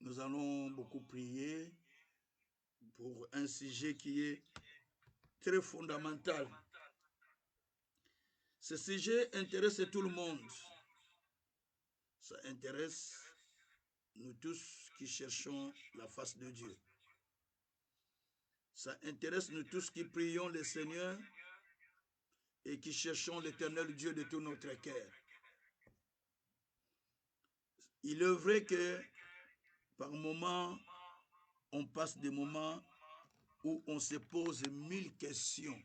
Nous allons beaucoup prier pour un sujet qui est très fondamental. Ce sujet intéresse tout le monde. Ça intéresse nous tous qui cherchons la face de Dieu. Ça intéresse nous tous qui prions le Seigneur et qui cherchons l'Éternel Dieu de tout notre cœur. Il est vrai que par moments, on passe des moments où on se pose 1000 questions.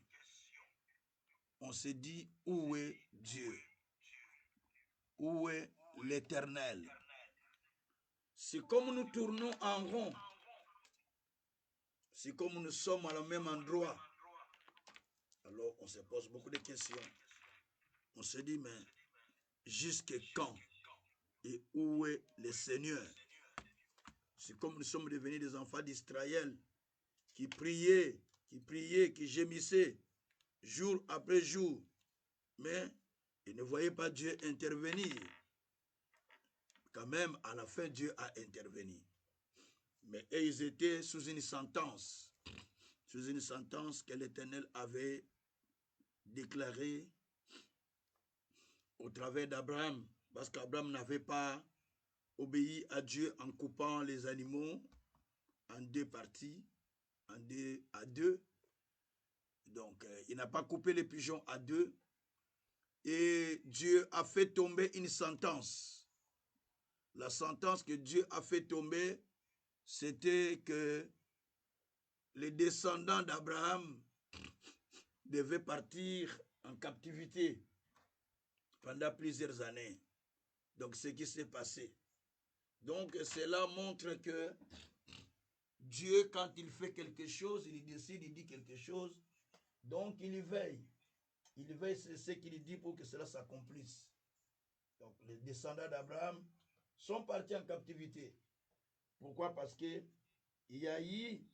On se dit, où est Dieu? Où est l'Éternel? C'est comme nous tournons en rond. C'est comme nous sommes à le même endroit. Alors on se pose beaucoup de questions. On se dit, mais jusqu'à quand? Et où est le Seigneur? C'est comme nous sommes devenus des enfants d'Israël qui priaient, qui gémissaient jour après jour. Mais ils ne voyaient pas Dieu intervenir. Quand même, à la fin, Dieu a intervenu. Mais ils étaient sous une sentence que l'Éternel avait déclarée au travers d'Abraham, parce qu'Abraham n'avait pas obéi à Dieu en coupant les animaux en deux parties, à deux. Donc, il n'a pas coupé les pigeons à deux. Et Dieu a fait tomber une sentence. La sentence que Dieu a fait tomber, c'était que les descendants d'Abraham devaient partir en captivité pendant plusieurs années. Donc, ce qui s'est passé. Donc, cela montre que Dieu, quand il fait quelque chose, il décide, il dit quelque chose, donc il y veille. Il veille sur ce qu'il dit pour que cela s'accomplisse. Donc, les descendants d'Abraham sont partis en captivité. Pourquoi? Parce qu'il y a eu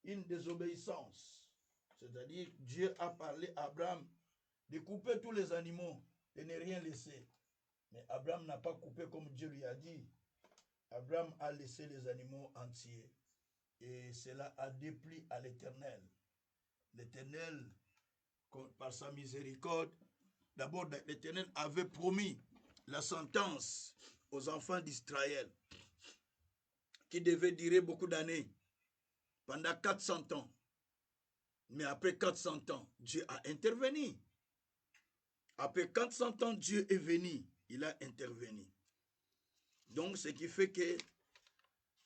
une désobéissance. C'est-à-dire, Dieu a parlé à Abraham de couper tous les animaux, de ne rien laisser. Mais Abraham n'a pas coupé comme Dieu lui a dit. Abraham a laissé les animaux entiers. Et cela a déplu à l'Éternel. L'Éternel, par sa miséricorde, d'abord l'Éternel avait promis la sentence aux enfants d'Israël qui devait durer beaucoup d'années, pendant 400 ans. Mais après 400 ans, Dieu a intervenu. Après 400 ans, Dieu est venu, il a intervenu. Donc, ce qui fait que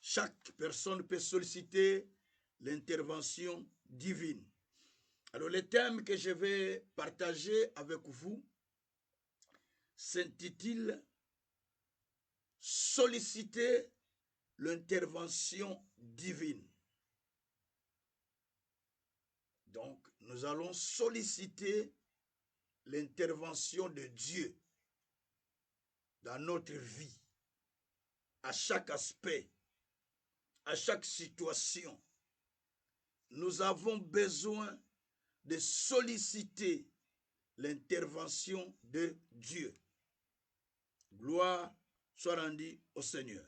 chaque personne peut solliciter l'intervention divine. Alors, le thème que je vais partager avec vous s'intitule « Solliciter l'intervention divine ». Donc, nous allons solliciter l'intervention de Dieu dans notre vie, à chaque aspect, à chaque situation. Nous avons besoin de solliciter l'intervention de Dieu. Gloire soit rendue au Seigneur.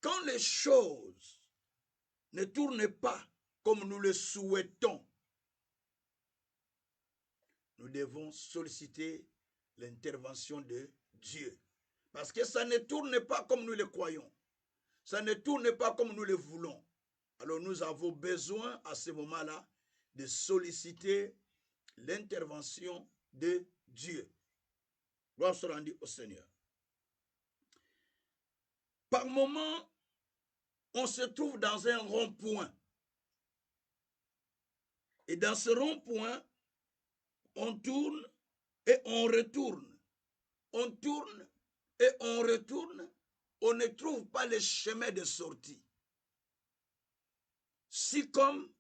Quand les choses ne tournent pas comme nous le souhaitons, nous devons solliciter l'intervention de Dieu. Parce que ça ne tourne pas comme nous le croyons. Ça ne tourne pas comme nous le voulons. Alors nous avons besoin à ce moment-là de solliciter l'intervention de Dieu. Gloire soit rendue au Seigneur. Par moment, on se trouve dans un rond-point. Et dans ce rond-point, on tourne et on retourne. On tourne et on retourne. On ne trouve pas le chemin de sortie. Si comme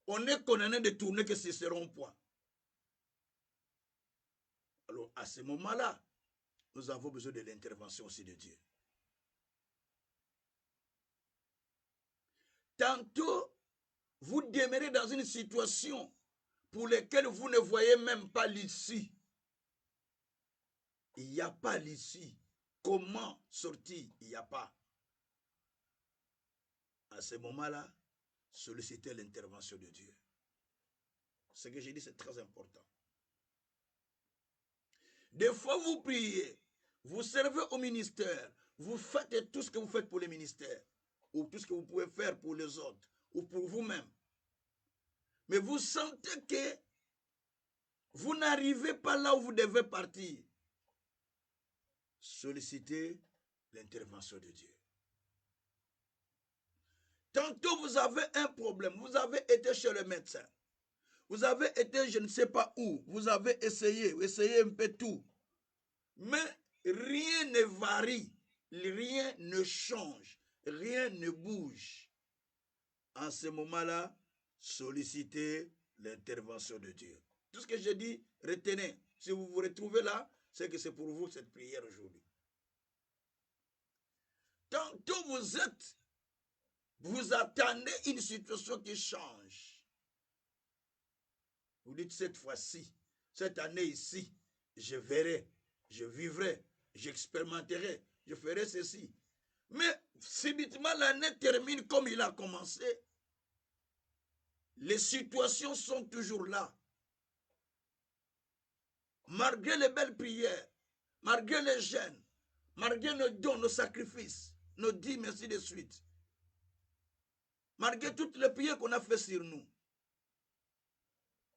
on est condamné de tourner que c'est ce rond-point. Alors à ce moment-là, nous avons besoin de l'intervention aussi de Dieu. Tantôt, vous demeurez dans une situation pour laquelle vous ne voyez même pas l'issue. Il n'y a pas l'issue. comment sortir? Il n'y a pas. À ce moment-là, solliciter l'intervention de Dieu. Ce que j'ai dit, c'est très important. Des fois, vous priez, vous servez au ministère, vous faites tout ce que vous faites pour le ministère, ou tout ce que vous pouvez faire pour les autres, ou pour vous-même. Mais vous sentez que vous n'arrivez pas là où vous devez partir. Sollicitez l'intervention de Dieu. Tantôt vous avez un problème, vous avez été chez le médecin, vous avez été je ne sais pas où, vous avez essayé un peu tout, mais rien ne varie, rien ne change, rien ne bouge. En ce moment-là, sollicitez l'intervention de Dieu. Tout ce que j'ai dit, retenez. Si vous vous retrouvez là, c'est que c'est pour vous cette prière aujourd'hui. Tantôt vous attendez une situation qui change. Vous dites cette fois-ci, cette année ici, je verrai, je vivrai, j'expérimenterai, je ferai ceci. Mais subitement l'année termine comme il a commencé. Les situations sont toujours là. Malgré les belles prières, malgré les jeûnes, malgré nos dons, nos sacrifices, nos dîmes, ainsi de suite, malgré toutes les prières qu'on a fait sur nous,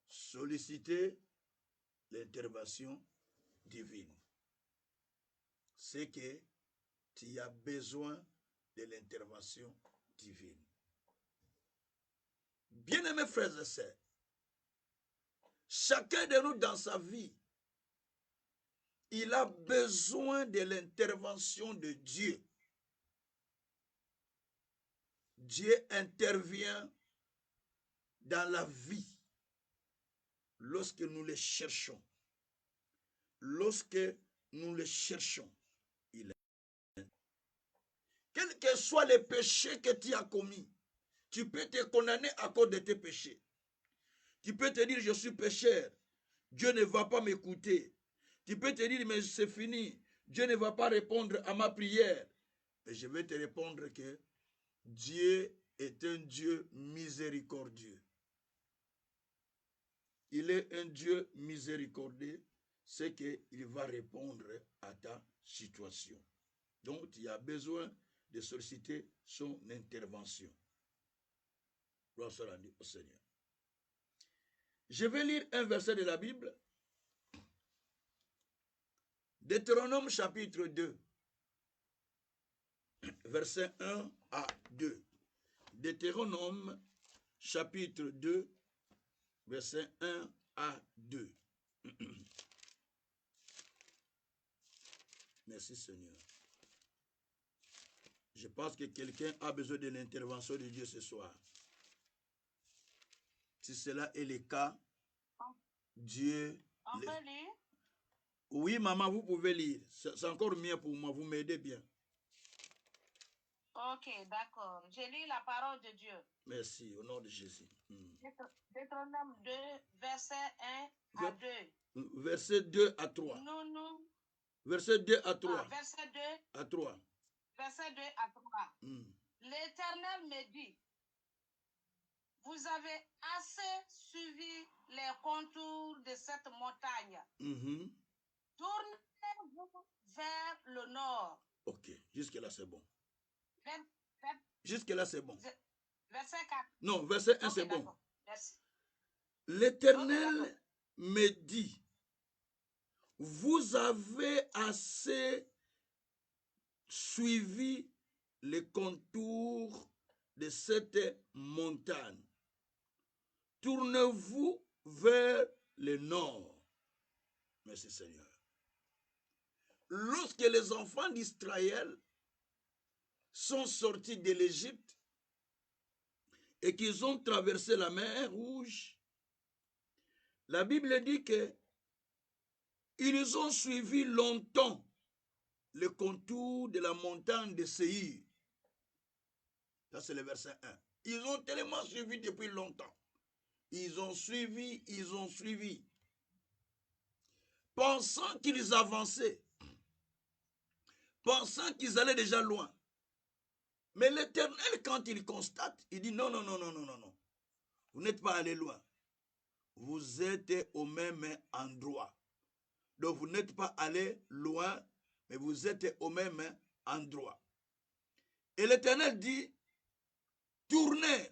solliciter l'intervention divine. C'est que tu as besoin de l'intervention divine. Bien-aimés frères et sœurs, chacun de nous dans sa vie, il a besoin de l'intervention de Dieu. Dieu intervient dans la vie lorsque nous le cherchons. Lorsque nous le cherchons, il est. Quels que soient les péchés que tu as commis, tu peux te condamner à cause de tes péchés. Tu peux te dire, je suis pécheur, Dieu ne va pas m'écouter. Tu peux te dire, mais c'est fini, Dieu ne va pas répondre à ma prière. Mais je vais te répondre que Dieu est un Dieu miséricordieux. Il est un Dieu miséricordieux, c'est qu'il va répondre à ta situation. Donc, tu as besoin de solliciter son intervention. Gloire soit rendue au Seigneur. Je vais lire un verset de la Bible. Deutéronome chapitre 2, verset 1 à 2. Deutéronome chapitre 2, verset 1 à 2. Merci Seigneur. Je pense que quelqu'un a besoin de l'intervention de Dieu ce soir. Si cela est le cas, Dieu... On peut lire? Oui, maman, vous pouvez lire. C'est encore mieux pour moi, vous m'aidez bien. Ok, d'accord. Je lis la parole de Dieu. Merci, au nom de Jésus. Deutéronome 2, verset 1 à 2. Verset 2 à 3. Verset 2 à 3. Verset 2 à 3. Verset 2 à 3. L'Éternel me dit, vous avez assez suivi les contours de cette montagne. Tournez-vous vers le nord. Ok, jusque-là c'est bon. Jusque-là c'est bon. Verset 4. Non, verset 1 c'est bon. Merci. L'Éternel me dit, vous avez assez suivi les contours de cette montagne. Tournez-vous vers le nord. Merci Seigneur. Lorsque les enfants d'Israël sont sortis de l'Égypte et qu'ils ont traversé la mer Rouge, la Bible dit que ils ont suivi longtemps le contour de la montagne de Séhir. Ça c'est le verset 1. Ils ont tellement suivi depuis longtemps. Ils ont suivi, pensant qu'ils avançaient, pensant qu'ils allaient déjà loin. Mais l'Éternel, quand il constate, il dit non, non, non, non, non, non, non. Vous n'êtes pas allé loin. Vous êtes au même endroit. Donc vous n'êtes pas allé loin, mais vous êtes au même endroit. Et l'Éternel dit, tournez,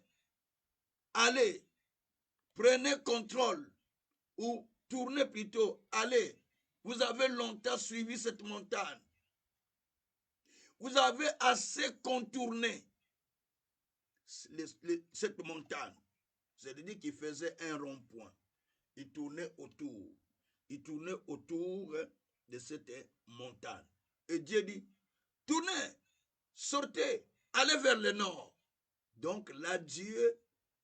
allez, prenez contrôle, ou tournez plutôt, allez. Vous avez longtemps suivi cette montagne. Vous avez assez contourné cette montagne. C'est-à-dire qu'il faisait un rond-point. Il tournait autour. Il tournait autour de cette montagne. Et Dieu dit, tournez, sortez, allez vers le nord. Donc là, Dieu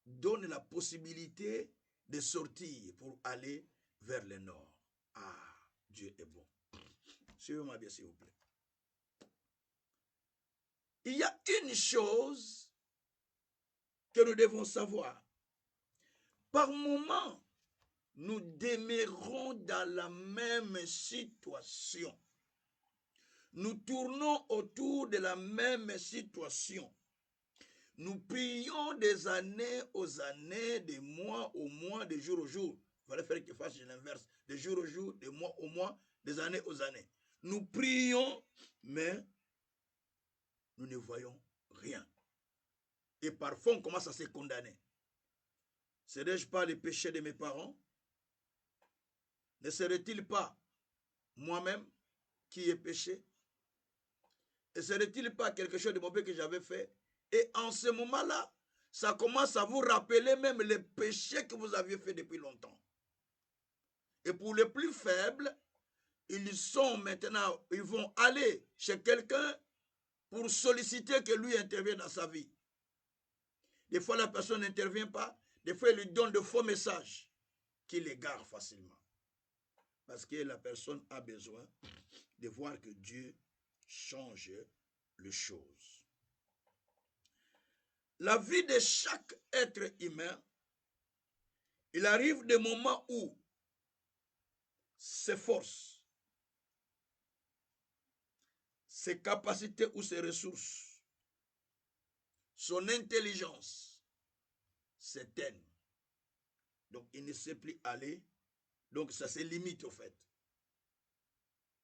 donne la possibilité de sortir pour aller vers le nord. Ah, Dieu est bon. Suivez-moi bien, s'il vous plaît. Il y a une chose que nous devons savoir. Par moment, nous demeurons dans la même situation. Nous tournons autour de la même situation. Nous prions des années aux années, des mois aux mois, des jours aux jours. Il fallait faire qu'il fasse l'inverse. Des jours aux jours, des mois aux mois, des années aux années. Nous prions, mais nous ne voyons rien. Et parfois, on commence à se condamner. Serais-je pas le péché de mes parents? Ne serait-il pas moi-même qui ai péché? Et serait-il pas quelque chose de mauvais que j'avais fait? Et en ce moment-là, ça commence à vous rappeler même les péchés que vous aviez fait depuis longtemps. Et pour les plus faibles, ils vont aller chez quelqu'un pour solliciter que lui intervienne dans sa vie. Des fois, la personne n'intervient pas. Des fois, il lui donne de faux messages qui l'égare facilement. Parce que la personne a besoin de voir que Dieu change les choses. La vie de chaque être humain, il arrive des moments où ses forces, ses capacités ou ses ressources, son intelligence s'éteignent. Donc, il ne sait plus aller. Donc, ça se limite au fait.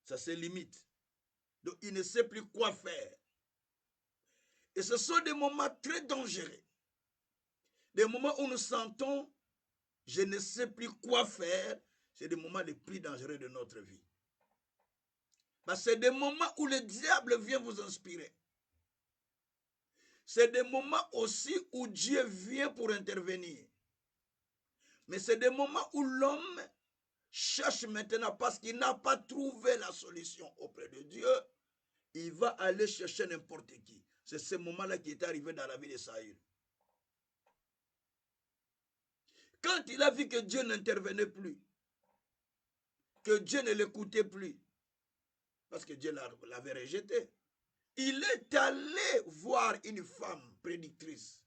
Ça se limite. Donc, il ne sait plus quoi faire. Et ce sont des moments très dangereux. Des moments où nous sentons, je ne sais plus quoi faire. C'est des moments les plus dangereux de notre vie. C'est des moments où le diable vient vous inspirer. C'est des moments aussi où Dieu vient pour intervenir. Mais c'est des moments où l'homme cherche maintenant parce qu'il n'a pas trouvé la solution auprès de Dieu. Il va aller chercher n'importe qui. C'est ce moment-là qui est arrivé dans la vie de Saül. Quand il a vu que Dieu n'intervenait plus, que Dieu ne l'écoutait plus, parce que Dieu l'avait rejeté, il est allé voir une femme prédictrice,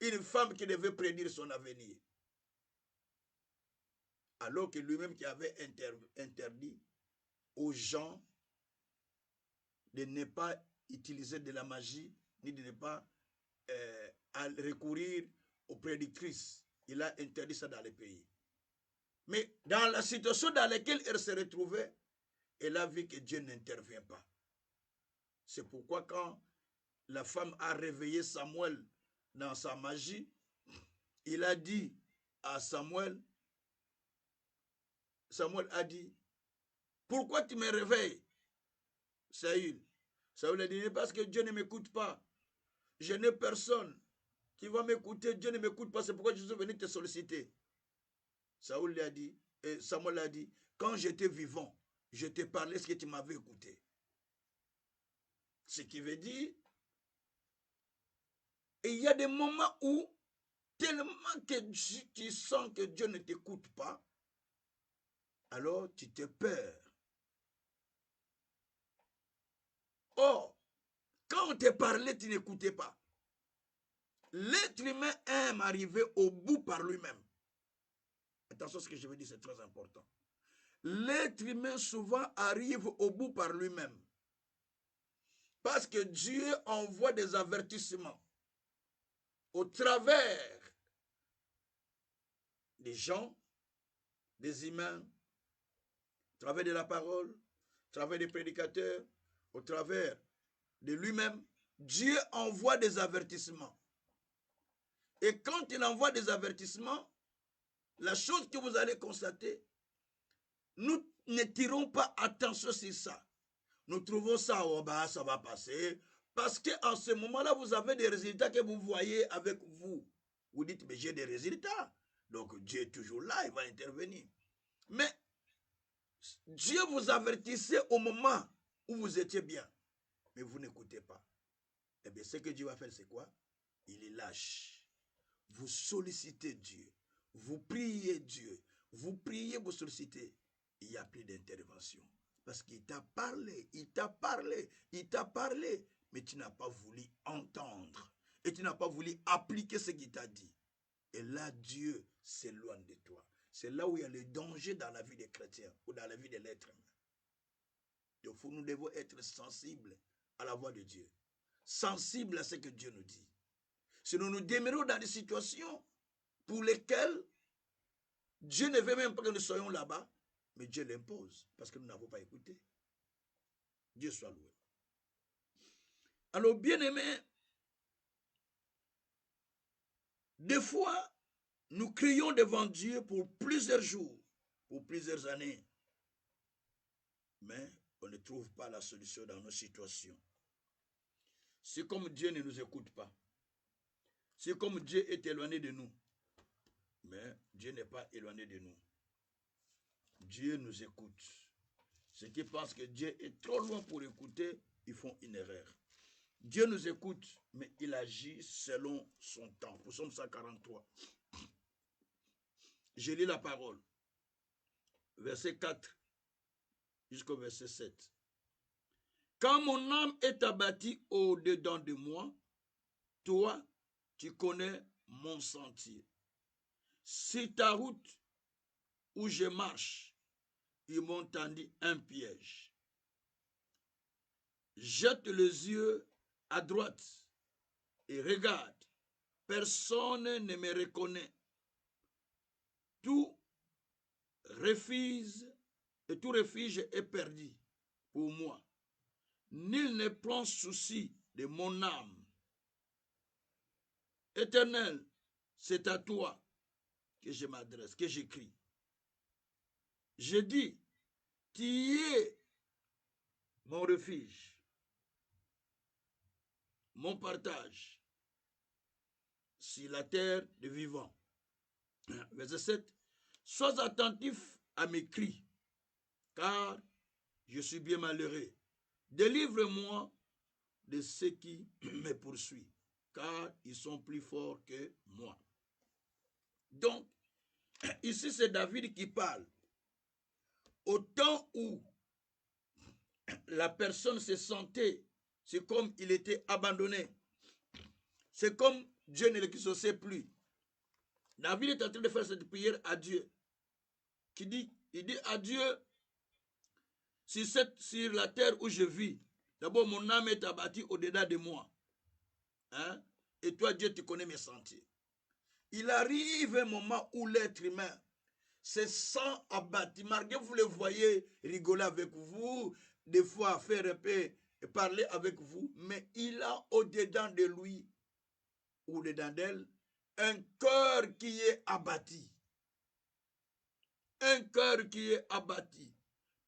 une femme qui devait prédire son avenir. Alors que lui-même qui avait interdit aux gens de ne pas utiliser de la magie, ni de ne pas recourir aux prédictrices. Il a interdit ça dans les pays. Mais dans la situation dans laquelle elle se retrouvait, elle a vu que Dieu n'intervient pas. C'est pourquoi quand la femme a réveillé Samuel dans sa magie, il a dit à Samuel a dit, pourquoi tu me réveilles, Saül? Saül a dit, parce que Dieu ne m'écoute pas. Je n'ai personne qui va m'écouter. Dieu ne m'écoute pas, c'est pourquoi je suis venu te solliciter. Samuel a dit, quand j'étais vivant, je te parlais ce que tu m'avais écouté. Ce qui veut dire, il y a des moments où, tellement que tu sens que Dieu ne t'écoute pas, alors tu te perds. Or, quand on te parlait, tu n'écoutais pas. L'être humain aime arriver au bout par lui-même. Attention, ce que je veux dire, c'est très important. L'être humain souvent arrive au bout par lui-même. Parce que Dieu envoie des avertissements au travers des gens, des humains, au travers de la parole, au travers des prédicateurs, au travers de lui-même. Dieu envoie des avertissements. Et quand il envoie des avertissements, la chose que vous allez constater, nous ne tirons pas attention sur ça. Nous trouvons ça, oh bah, ça va passer. Parce qu'en ce moment-là, vous avez des résultats que vous voyez avec vous. Vous dites, mais j'ai des résultats. Donc Dieu est toujours là, il va intervenir. Mais Dieu vous avertissait au moment où vous étiez bien. Mais vous n'écoutez pas. Eh bien, ce que Dieu va faire, c'est quoi? Il est lâche. Vous sollicitez Dieu. Vous priez Dieu. Vous priez, vous sollicitez. Il n'y a plus d'intervention. Parce qu'il t'a parlé, il t'a parlé, il t'a parlé. Mais tu n'as pas voulu entendre. Et tu n'as pas voulu appliquer ce qu'il t'a dit. Et là, Dieu s'éloigne de toi. C'est là où il y a le danger dans la vie des chrétiens ou dans la vie de l'être humain. Donc, nous devons être sensibles à la voix de Dieu. Sensibles à ce que Dieu nous dit. Sinon, nous demeurons dans des situations pour lesquelles Dieu ne veut même pas que nous soyons là-bas, mais Dieu l'impose parce que nous n'avons pas écouté. Dieu soit loué. Alors, bien-aimés, des fois, nous crions devant Dieu pour plusieurs jours, pour plusieurs années, mais on ne trouve pas la solution dans nos situations. C'est comme Dieu ne nous écoute pas. C'est comme Dieu est éloigné de nous. Mais Dieu n'est pas éloigné de nous. Dieu nous écoute. Ceux qui pensent que Dieu est trop loin pour écouter, ils font une erreur. Dieu nous écoute, mais il agit selon son temps. Psaume 143. Je lis la parole. Verset 4 jusqu'au verset 7. Quand mon âme est abattue au-dedans de moi, toi, tu connais mon sentier. Si ta route où je marche, ils m'ont tendu un piège. Jette les yeux à droite et regarde. Personne ne me reconnaît. Tout refuge est perdu pour moi. Nul ne prend souci de mon âme. Éternel, c'est à toi que je m'adresse, que j'écris. Je dis, tu es mon refuge, mon partage sur la terre des vivants. Verset 7. Sois attentif à mes cris, car je suis bien malheureux. Délivre-moi de ceux qui me poursuivent, car ils sont plus forts que moi. Donc, ici c'est David qui parle. Au temps où la personne se sentait, c'est comme il était abandonné. C'est comme Dieu ne l'exauçait plus. David est en train de faire cette prière à Dieu. Il dit à Dieu, sur la terre où je vis, d'abord mon âme est abattue au-dedans de moi. Hein? Et toi, Dieu, tu connais mes sentiers. Il arrive un moment où l'être humain se sent abattu. Malgré vous le voyez rigoler avec vous, des fois faire un peu parler avec vous, mais il a au-dedans de lui ou au-dedans d'elle un cœur qui est abattu. Un cœur qui est abattu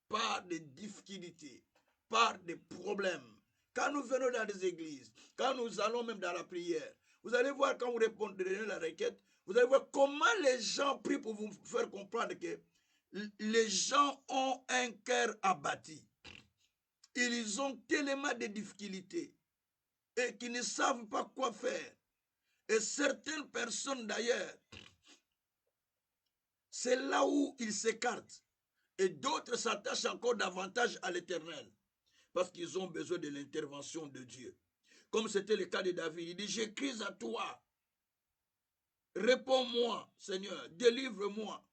par des difficultés, par des problèmes. Quand nous venons dans des églises, quand nous allons même dans la prière, vous allez voir quand vous répondez à la requête, vous allez voir comment les gens prient pour vous faire comprendre que les gens ont un cœur abattu. Ils ont tellement de difficultés et qu'ils ne savent pas quoi faire. Et certaines personnes d'ailleurs, c'est là où ils s'écartent. Et d'autres s'attachent encore davantage à l'Éternel. Parce qu'ils ont besoin de l'intervention de Dieu. Comme c'était le cas de David. Il dit, j'écris à toi. Réponds-moi, Seigneur. Délivre-moi.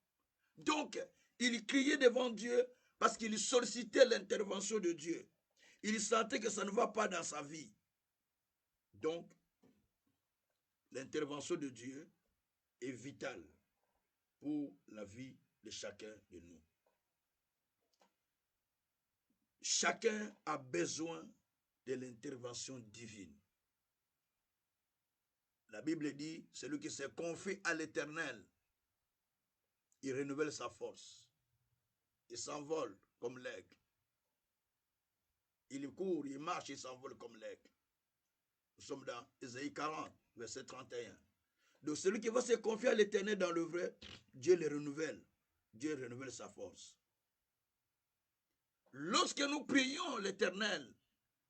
Donc, il criait devant Dieu parce qu'il sollicitait l'intervention de Dieu. Il sentait que ça ne va pas dans sa vie. Donc, l'intervention de Dieu est vitale pour la vie de chacun de nous. Chacun a besoin de l'intervention divine. La Bible dit, celui qui se confie à l'Éternel, il renouvelle sa force. Il s'envole comme l'aigle. Il court, il marche, il s'envole comme l'aigle. Nous sommes dans Ésaïe 40, verset 31. Donc celui qui va se confier à l'Éternel dans le vrai, Dieu le renouvelle. Dieu renouvelle sa force. Lorsque nous prions l'Éternel,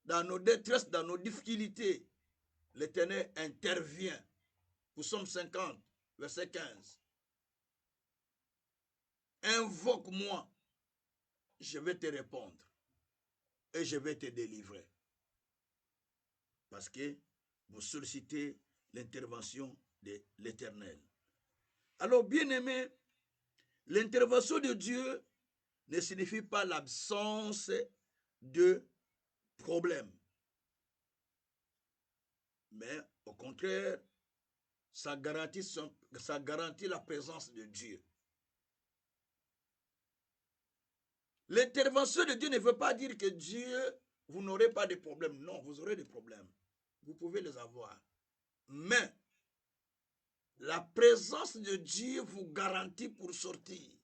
dans nos détresses, dans nos difficultés, l'Éternel intervient. Psaume 50, verset 15. Invoque-moi, je vais te répondre et je vais te délivrer. Parce que vous sollicitez l'intervention de l'Éternel. Alors, bien-aimés, l'intervention de Dieu ne signifie pas l'absence de problèmes. Mais au contraire, ça garantit la présence de Dieu. L'intervention de Dieu ne veut pas dire que Dieu, vous n'aurez pas de problèmes. Non, vous aurez des problèmes. Vous pouvez les avoir. Mais la présence de Dieu vous garantit pour sortir.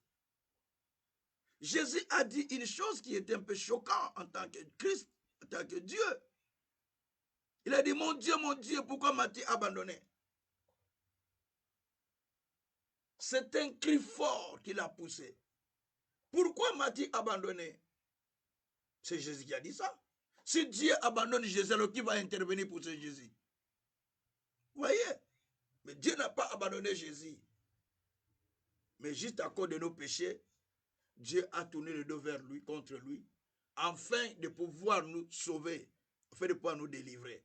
Jésus a dit une chose qui était un peu choquante en tant que Christ, en tant que Dieu. Il a dit, mon Dieu, pourquoi m'as-tu abandonné? C'est un cri fort qu'il a poussé. Pourquoi m'as-tu abandonné? C'est Jésus qui a dit ça. Si Dieu abandonne Jésus, alors qui va intervenir pour ce Jésus? Vous voyez? Mais Dieu n'a pas abandonné Jésus. Mais juste à cause de nos péchés, Dieu a tourné le dos vers lui, contre lui, afin de pouvoir nous sauver, afin de pouvoir nous délivrer.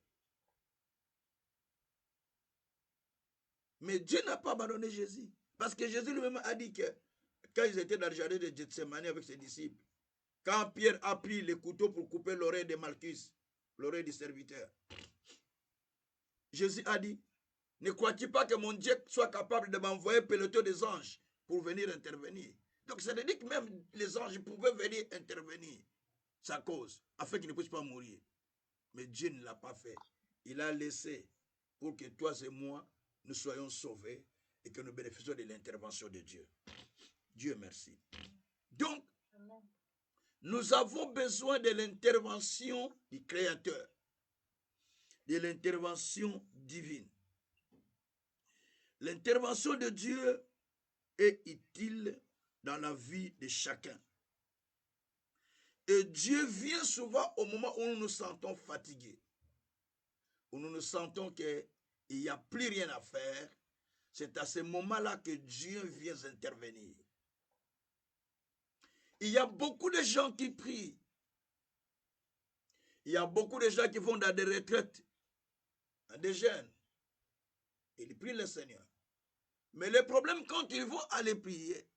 Mais Dieu n'a pas abandonné Jésus. Parce que Jésus lui-même a dit que quand ils étaient dans le jardin de Gethsemane avec ses disciples, quand Pierre a pris le couteau pour couper l'oreille de Malchus, l'oreille du serviteur, Jésus a dit, ne crois-tu pas que mon Dieu soit capable de m'envoyer un peloton des anges pour venir intervenir? Donc ça veut dire que même les anges pouvaient venir intervenir sa cause, afin qu'il ne puisse pas mourir. Mais Dieu ne l'a pas fait. Il a laissé pour que toi et moi, nous soyons sauvés et que nous bénéficions de l'intervention de Dieu. Dieu merci. Donc, nous avons besoin de l'intervention du Créateur, de l'intervention divine. L'intervention de Dieu est utile dans la vie de chacun. Et Dieu vient souvent au moment où nous nous sentons fatigués, où nous nous sentons qu'il n'y a plus rien à faire. C'est à ce moment-là que Dieu vient intervenir. Il y a beaucoup de gens qui prient. Il y a beaucoup de gens qui vont dans des retraites, des jeunes. Ils prient le Seigneur. Mais le problème, quand ils vont aller prier,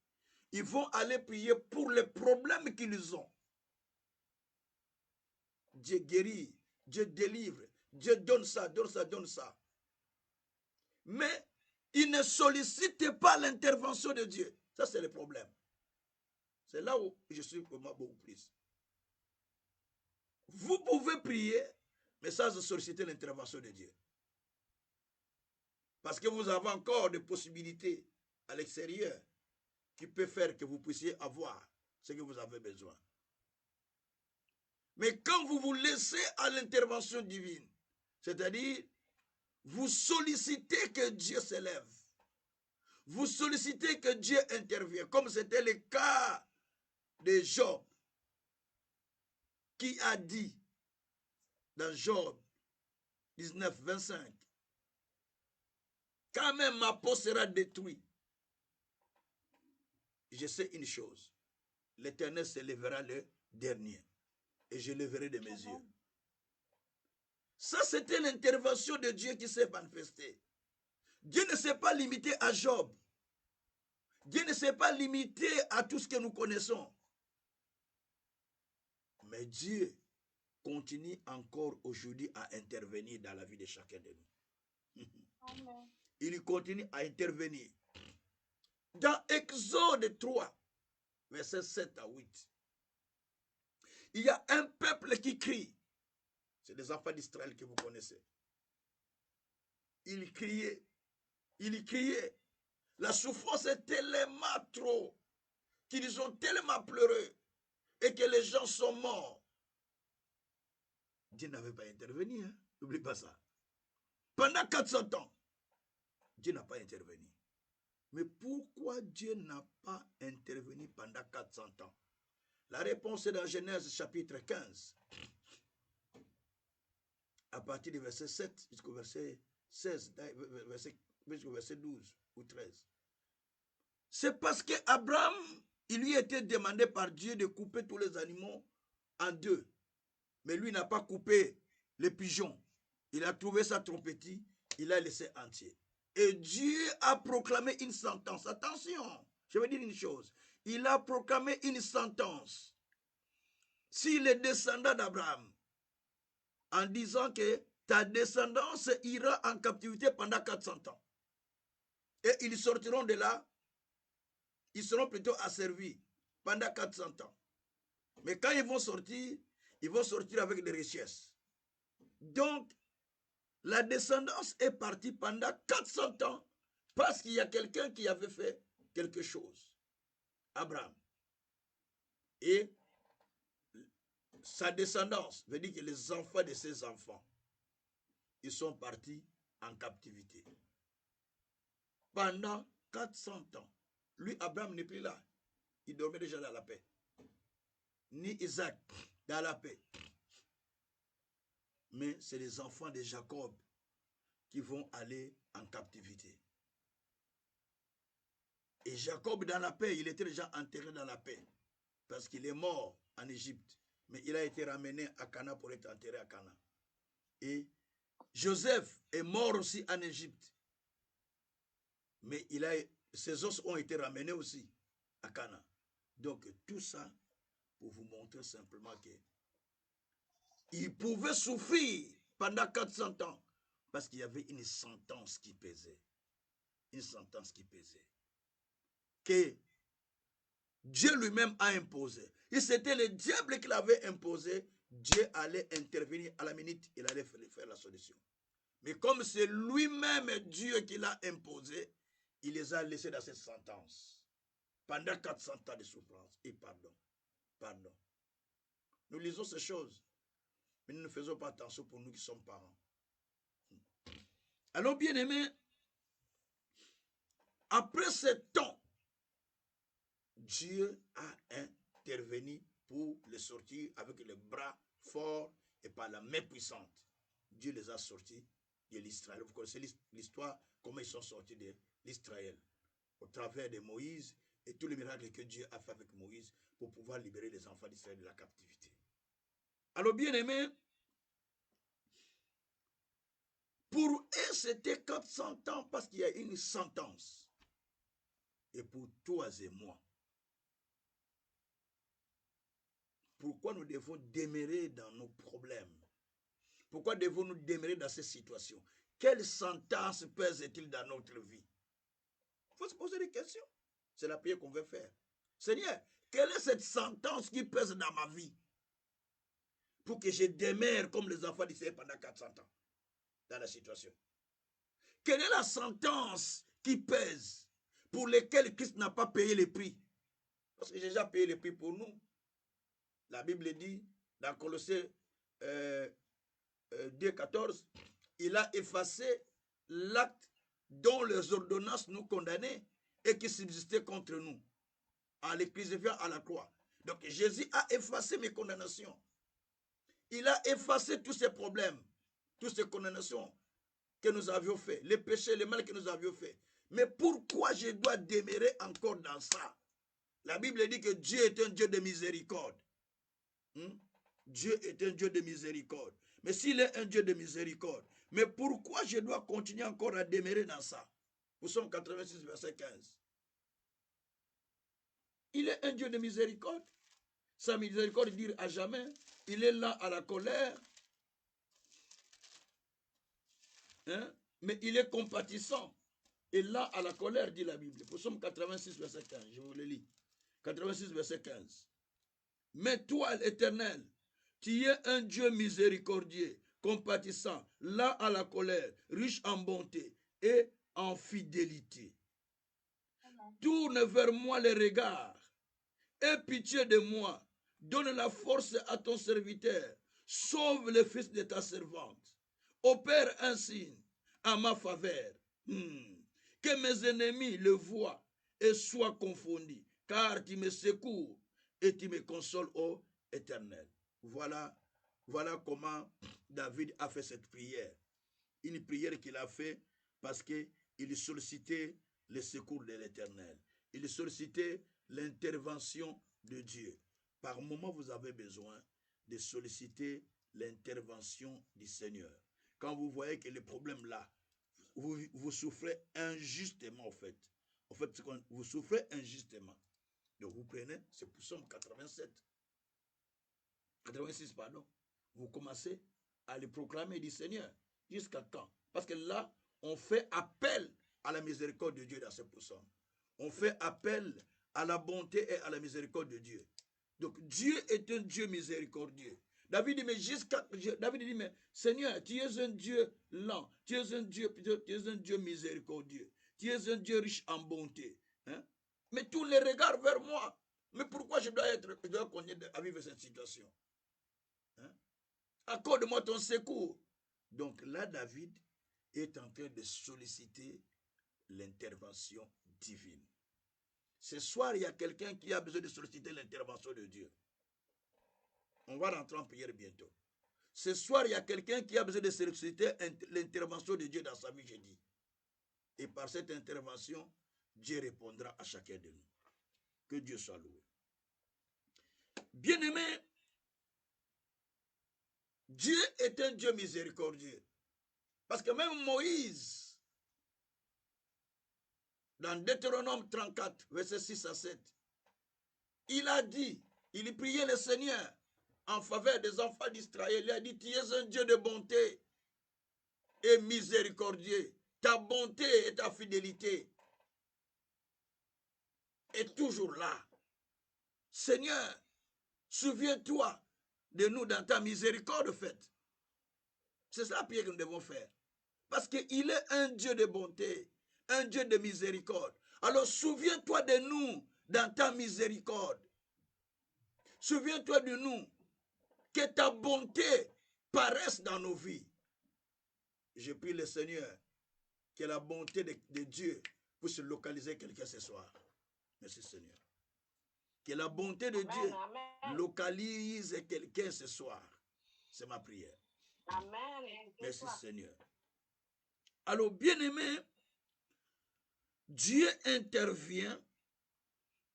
ils vont aller prier pour les problèmes qu'ils ont. Dieu guérit, Dieu délivre, Dieu donne ça, donne ça, donne ça. Mais ils ne sollicitent pas l'intervention de Dieu. Ça, c'est le problème. C'est là où je suis vraiment beaucoup plus. Vous pouvez prier, mais sans solliciter l'intervention de Dieu. Parce que vous avez encore des possibilités à l'extérieur qui peuvent faire que vous puissiez avoir ce que vous avez besoin. Mais quand vous vous laissez à l'intervention divine, c'est-à-dire vous sollicitez que Dieu s'élève, vous sollicitez que Dieu intervienne, comme c'était le cas de Job, qui a dit dans Job 19, 25, quand même ma peau sera détruite, je sais une chose, l'Éternel se lèvera le dernier, et je le verrai de mes yeux. Ça, c'était l'intervention de Dieu qui s'est manifestée. Dieu ne s'est pas limité à Job. Dieu ne s'est pas limité à tout ce que nous connaissons. Mais Dieu continue encore aujourd'hui à intervenir dans la vie de chacun de nous. Amen. Il continue à intervenir. Dans Exode 3, versets 7 à 8, il y a un peuple qui crie. C'est des enfants d'Israël que vous connaissez. Ils criaient. Ils criaient. La souffrance est tellement trop qu'ils ont tellement pleuré et que les gens sont morts. Dieu n'avait pas intervenu. Hein? N'oublie pas ça. Pendant 400 ans, Dieu n'a pas intervenu. Mais pourquoi Dieu n'a pas intervenu pendant 400 ans? La réponse est dans Genèse chapitre 15. À partir du verset 7 jusqu'au verset 16, jusqu'au verset 12 ou 13. C'est parce qu'Abraham, il lui était demandé par Dieu de couper tous les animaux en deux. Mais lui n'a pas coupé les pigeons. Il a trouvé sa trompetie, il a laissé entier. Et Dieu a proclamé une sentence. Attention, je vais dire une chose. Il a proclamé une sentence. Si les descendants d'Abraham, en disant que ta descendance ira en captivité pendant 400 ans. Et ils sortiront de là, ils seront plutôt asservis pendant 400 ans. Mais quand ils vont sortir avec des richesses. Donc, la descendance est partie pendant 400 ans parce qu'il y a quelqu'un qui avait fait quelque chose. Abraham. Et sa descendance veut dire que les enfants de ses enfants, ils sont partis en captivité. Pendant 400 ans. Lui, Abraham n'est plus là. Il dormait déjà dans la paix. Ni Isaac dans la paix. Mais c'est les enfants de Jacob qui vont aller en captivité. Et Jacob dans la paix, il était déjà enterré dans la paix. Parce qu'il est mort en Égypte. Mais il a été ramené à Cana pour être enterré à Cana. Et Joseph est mort aussi en Égypte. Mais ses os ont été ramenés aussi à Cana. Donc tout ça pour vous montrer simplement que il pouvait souffrir pendant 400 ans parce qu'il y avait une sentence qui pesait. Une sentence qui pesait. Que Dieu lui-même a imposé. Et c'était le diable qui l'avait imposé. Dieu allait intervenir à la minute, il allait faire la solution. Mais comme c'est lui-même Dieu qui l'a imposé, il les a laissés dans cette sentence. Pendant 400 ans de souffrance. Et pardon. Nous lisons ces choses. Mais nous ne faisons pas attention pour nous qui sommes parents. Alors, bien aimés, après ce temps, Dieu a intervenu pour les sortir avec les bras forts et par la main puissante. Dieu les a sortis de l'Israël. Vous connaissez l'histoire, comment ils sont sortis de l'Israël. Au travers de Moïse et tous les miracles que Dieu a fait avec Moïse pour pouvoir libérer les enfants d'Israël de la captivité. Alors, bien aimés, pour eux, c'était 400 ans parce qu'il y a une sentence. Et pour toi et moi, pourquoi nous devons demeurer dans nos problèmes? Pourquoi devons-nous demeurer dans ces situations? Quelle sentence pèse-t-il dans notre vie? Il faut se poser des questions. C'est la prière qu'on veut faire. Seigneur, quelle est cette sentence qui pèse dans ma vie pour que je demeure comme les enfants d'Israël pendant 400 ans dans la situation? Quelle est la sentence qui pèse pour lesquelles Christ n'a pas payé le prix? Parce que j'ai déjà payé le prix pour nous. La Bible dit dans Colossiens 2,14, il a effacé l'acte dont les ordonnances nous condamnaient et qui subsistait contre nous en les crucifiant à la croix. Donc Jésus a effacé mes condamnations. Il a effacé tous ces problèmes, toutes ces condamnations que nous avions fait, les péchés, les mal que nous avions fait. Mais pourquoi je dois demeurer encore dans ça? La Bible dit que Dieu est un Dieu de miséricorde. Dieu est un Dieu de miséricorde. Mais s'il est un Dieu de miséricorde, mais pourquoi je dois continuer encore à demeurer dans ça? Psaume 86, verset 15. Il est un Dieu de miséricorde. Sa miséricorde dure à jamais. Il est lent à la colère. Hein? Mais il est compatissant et lent à la colère, dit la Bible. Psaume 86, verset 15. Je vous le lis. 86, verset 15. Mais toi, l'Éternel, tu es un Dieu miséricordieux, compatissant, lent à la colère, riche en bonté et en fidélité. Tourne vers moi les regards. Aie pitié de moi. Donne la force à ton serviteur. Sauve le fils de ta servante. Opère un signe à ma faveur. Que mes ennemis le voient et soient confondus. Car tu me secours et tu me consoles, ô Éternel. Voilà comment David a fait cette prière. Une prière qu'il a fait parce qu'il sollicitait le secours de l'Éternel. Il sollicitait l'intervention de Dieu. Par moment, vous avez besoin de solliciter l'intervention du Seigneur. Quand vous voyez que le problème là, vous souffrez injustement, en fait, vous souffrez injustement. Donc vous prenez, c'est pour Psaume 86, pardon. Vous commencez à le proclamer du Seigneur. Jusqu'à quand? Parce que là, on fait appel à la miséricorde de Dieu dans ce psaume. On fait appel à la bonté et à la miséricorde de Dieu. Donc Dieu est un Dieu miséricordieux. David dit, mais Seigneur, tu es un Dieu lent, tu es un Dieu miséricordieux, tu es un Dieu riche en bonté. Hein? Mais tous les regards vers moi. Mais pourquoi je dois connaître à vivre cette situation? Hein? Accorde-moi ton secours. Donc là, David est en train de solliciter l'intervention divine. Ce soir, il y a quelqu'un qui a besoin de solliciter l'intervention de Dieu. On va rentrer en prière bientôt. Ce soir, il y a quelqu'un qui a besoin de solliciter l'intervention de Dieu dans sa vie, j'ai dit. Et par cette intervention, Dieu répondra à chacun de nous. Que Dieu soit loué. Bien-aimé, Dieu est un Dieu miséricordieux. Parce que même Moïse, dans Deutéronome 34, verset 6 à 7, il a dit, il priait le Seigneur en faveur des enfants d'Israël. Il a dit, tu es un Dieu de bonté et miséricordieux. Ta bonté et ta fidélité est toujours là. Seigneur, souviens-toi de nous dans ta miséricorde faite. C'est ça la prière que nous devons faire. Parce qu'il est un Dieu de bonté, un Dieu de miséricorde. Alors souviens-toi de nous dans ta miséricorde. Souviens-toi de nous, que ta bonté paraisse dans nos vies. Je prie le Seigneur que la bonté de Dieu puisse localiser quelqu'un ce soir. Merci Seigneur. Que la bonté de Dieu localise quelqu'un ce soir. C'est ma prière. Amen. Merci Seigneur. Alors, bien-aimé, Dieu intervient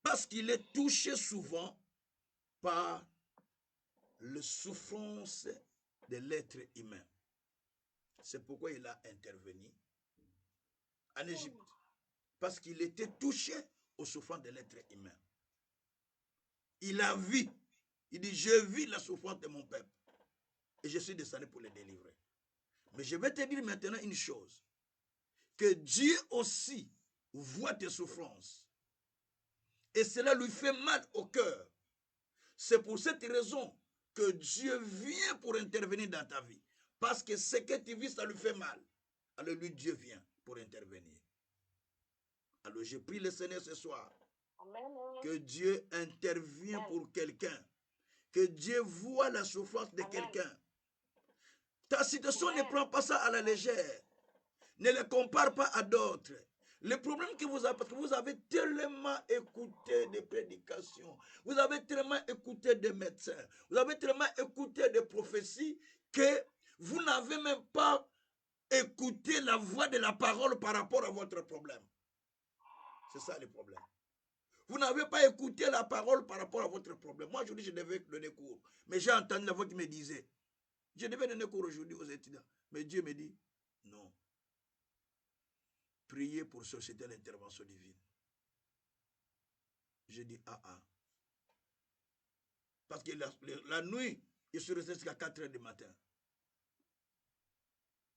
parce qu'il est touché souvent par la souffrance de l'être humain. C'est pourquoi il a intervenu en Égypte. Parce qu'il était touché aux souffrances de l'être humain. Il a vu. Il dit, je vis la souffrance de mon peuple. Et je suis descendu pour les délivrer. Mais je vais te dire maintenant une chose. Que Dieu aussi voit tes souffrances. Et cela lui fait mal au cœur. C'est pour cette raison que Dieu vient pour intervenir dans ta vie. Parce que ce que tu vis, ça lui fait mal. Alors lui, Dieu vient pour intervenir. Alors je prie le Seigneur ce soir. Que Dieu intervienne pour quelqu'un. Que Dieu voit la souffrance de quelqu'un. Ta situation ne prend pas ça à la légère. Ne le compare pas à d'autres. Le problème que vous avez, parce que vous avez tellement écouté des prédications, vous avez tellement écouté des médecins, vous avez tellement écouté des prophéties que vous n'avez même pas écouté la voix de la parole par rapport à votre problème. C'est ça le problème. Vous n'avez pas écouté la parole par rapport à votre problème. Moi, aujourd'hui, je devais donner cours. Mais j'ai entendu la voix qui me disait, je devais donner cours aujourd'hui aux étudiants. Mais Dieu me dit, non. Priez pour solliciter l'intervention divine. Je dis, Parce que la nuit, il se restait jusqu'à 4 heures du matin.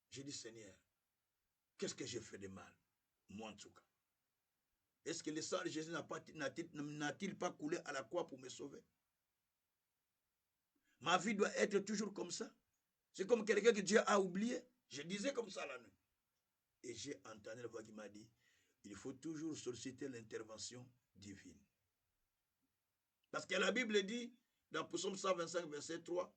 J'ai dit, Seigneur, qu'est-ce que j'ai fait de mal? Moi, en tout cas. Est-ce que le sang de Jésus n'a-t-il pas coulé à la croix pour me sauver? Ma vie doit être toujours comme ça. C'est comme quelqu'un que Dieu a oublié. Je disais comme ça la nuit. Et j'ai entendu la voix qui m'a dit, il faut toujours solliciter l'intervention divine. Parce que la Bible dit, dans Psaume 125, verset 3,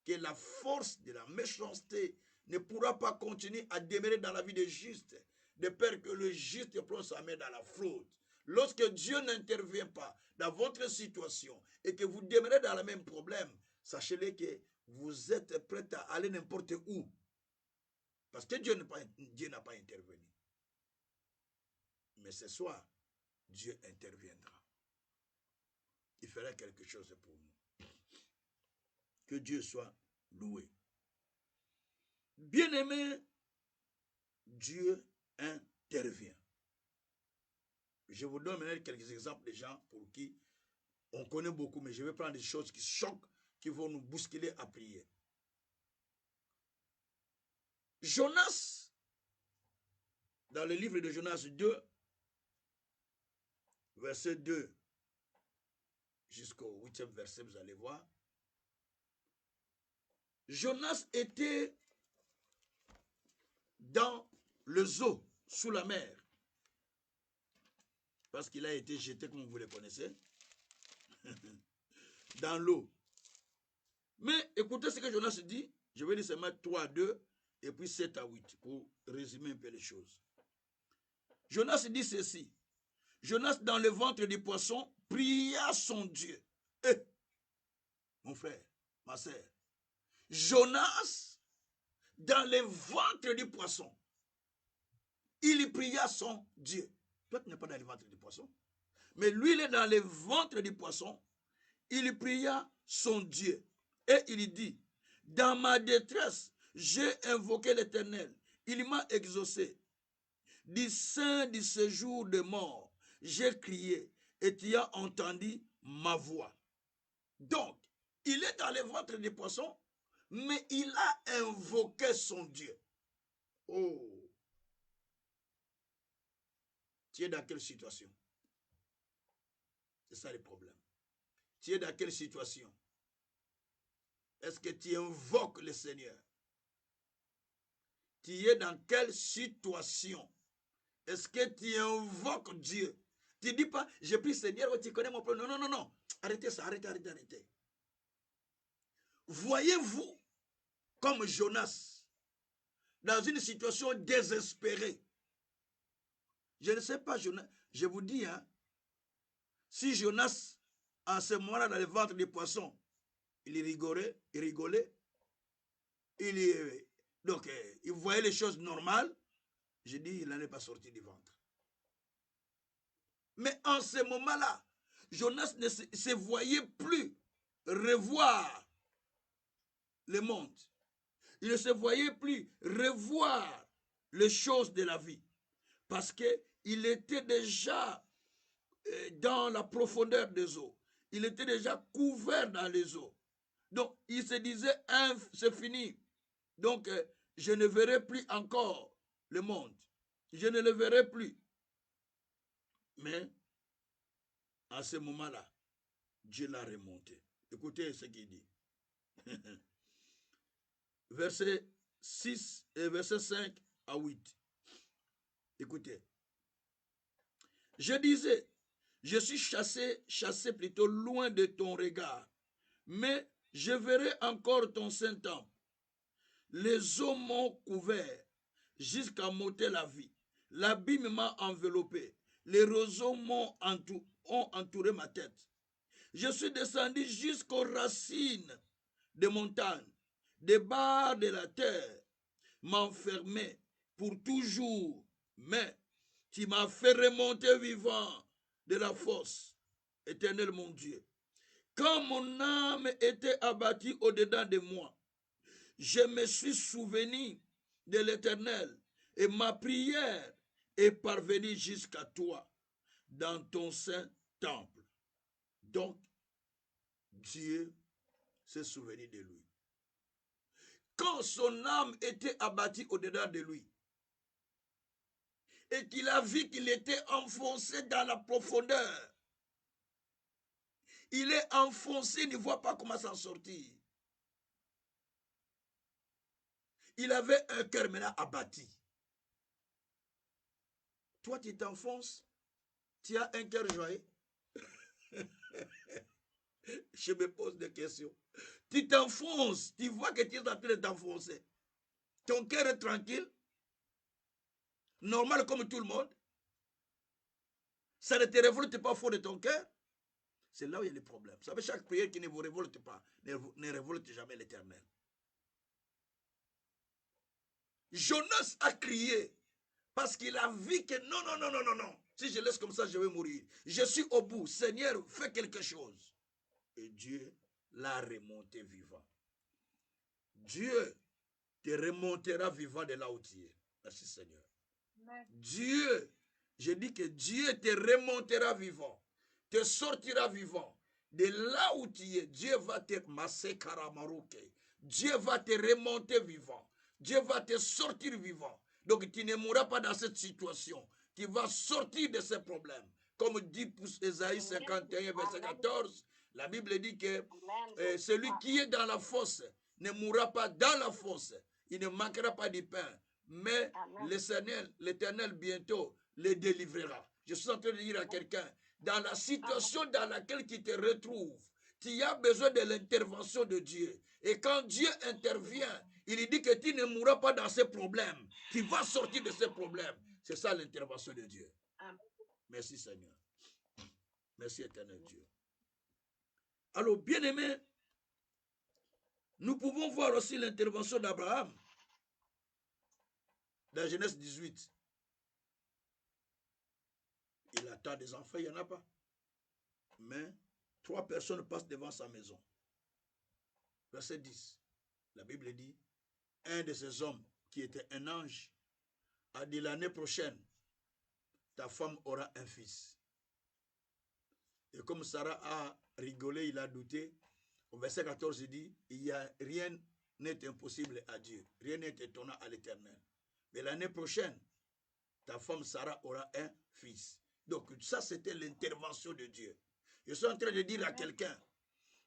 que la force de la méchanceté ne pourra pas continuer à demeurer dans la vie des justes, de peur que le juste plonge sa main dans la fraude. Lorsque Dieu n'intervient pas dans votre situation et que vous demeurez dans le même problème, sachez-le que vous êtes prêt à aller n'importe où. Parce que Dieu n'a pas intervenu. Mais ce soir, Dieu interviendra. Il fera quelque chose pour nous. Que Dieu soit loué. Bien-aimé, Dieu intervient. Je vous donne maintenant quelques exemples de gens pour qui on connaît beaucoup, mais je vais prendre des choses qui choquent, qui vont nous bousculer à prier. Jonas, dans le livre de Jonas 2, verset 2 jusqu'au 8e verset, vous allez voir. Jonas était dans le zoo, sous la mer, parce qu'il a été jeté, comme vous le connaissez, dans l'eau. Mais écoutez ce que Jonas dit, je vais dire seulement 3 à 2, et puis 7 à 8, pour résumer un peu les choses. Jonas dit ceci, Jonas dans le ventre du poisson pria son Dieu. Eh, mon frère, ma soeur, Jonas dans le ventre du poisson, il pria son Dieu. Toi, tu n'es pas dans le ventre du poisson. Mais lui, il est dans le ventre du poisson. Il pria son Dieu. Et il dit, dans ma détresse, j'ai invoqué l'Éternel. Il m'a exaucé. Du sein du séjour de mort, j'ai crié et tu as entendu ma voix. Donc, il est dans le ventre du poisson, mais il a invoqué son Dieu. Oh! Tu es dans quelle situation? C'est ça le problème. Tu es dans quelle situation? Est-ce que tu invoques le Seigneur? Tu es dans quelle situation? Est-ce que tu invoques Dieu? Tu ne dis pas, je prie Seigneur, tu connais mon problème. Non, non, non, non. Arrêtez ça, arrêtez. Voyez-vous comme Jonas dans une situation désespérée? Je ne sais pas, Jonas, je vous dis, hein, si Jonas, en ce moment-là, dans le ventre des poissons, il rigolait, donc il voyait les choses normales, je dis, il n'en est pas sorti du ventre. Mais en ce moment-là, Jonas ne se voyait plus revoir le monde. Il ne se voyait plus revoir les choses de la vie. Parce qu'il était déjà dans la profondeur des eaux. Il était déjà couvert dans les eaux. Donc, il se disait, c'est fini. Donc, je ne verrai plus encore le monde. Je ne le verrai plus. Mais, à ce moment-là, Dieu l'a remonté. Écoutez ce qu'il dit. Verset 6 et verset 5 à 8. Écoutez. Je disais, je suis chassé plutôt loin de ton regard, mais je verrai encore ton Saint-Temple. Les eaux m'ont couvert jusqu'à m'ôter la vie. L'abîme m'a enveloppé. Les roseaux ont entouré ma tête. Je suis descendu jusqu'aux racines des montagnes. Des barres de la terre m'enfermaient pour toujours. Mais tu m'as fait remonter vivant de la fosse. Éternel mon Dieu. Quand mon âme était abattue au-dedans de moi, je me suis souvenu de l'Éternel et ma prière est parvenue jusqu'à toi dans ton saint temple. Donc, Dieu se souvenir de lui. Quand son âme était abattue au-dedans de lui, et qu'il a vu qu'il était enfoncé dans la profondeur, il est enfoncé, il ne voit pas comment s'en sortir. Il avait un cœur maintenant abattu. Toi, tu t'enfonces, tu as un cœur joyeux. Je me pose des questions. Tu t'enfonces, tu vois que tu es en train de t'enfoncer. Ton cœur est tranquille, normal comme tout le monde. Ça ne te révolte pas au fond de ton cœur. C'est là où il y a le problème. Vous savez, chaque prière qui ne vous révolte pas ne révolte jamais l'Éternel. Jonas a crié parce qu'il a vu que non. Si je laisse comme ça, je vais mourir. Je suis au bout. Seigneur, fais quelque chose. Et Dieu l'a remonté vivant. Dieu te remontera vivant de là où tu es. Merci Seigneur. Amen. Dieu, je dis que Dieu te remontera vivant, te sortira vivant. De là où tu es, Dieu va te Dieu va te remonter vivant. Dieu va te sortir vivant. Donc tu ne mourras pas dans cette situation. Tu vas sortir de ces problèmes. Comme dit Ésaïe 51, verset 14, la Bible dit que celui qui est dans la fosse ne mourra pas dans la fosse. Il ne manquera pas de pain. Mais l'Éternel bientôt le délivrera. Je suis en train de dire à quelqu'un, dans la situation dans laquelle tu te retrouves, tu as besoin de l'intervention de Dieu. Et quand Dieu intervient, il dit que tu ne mourras pas dans ces problèmes. Tu vas sortir de ces problèmes. C'est ça l'intervention de Dieu. Merci Seigneur. Merci éternel Dieu. Alors, bien-aimés, nous pouvons voir aussi l'intervention d'Abraham dans Genèse 18. Il attend des enfants, il n'y en a pas. Mais 3 personnes passent devant sa maison. Verset 10. La Bible dit, un de ces hommes qui était un ange a dit l'année prochaine, ta femme aura un fils. Et comme Sarah a rigolé, il a douté, au verset 14, il dit, rien n'est impossible à Dieu, rien n'est étonnant à l'Éternel. Mais l'année prochaine, ta femme Sarah aura un fils. Donc ça, c'était l'intervention de Dieu. Je suis en train de dire à quelqu'un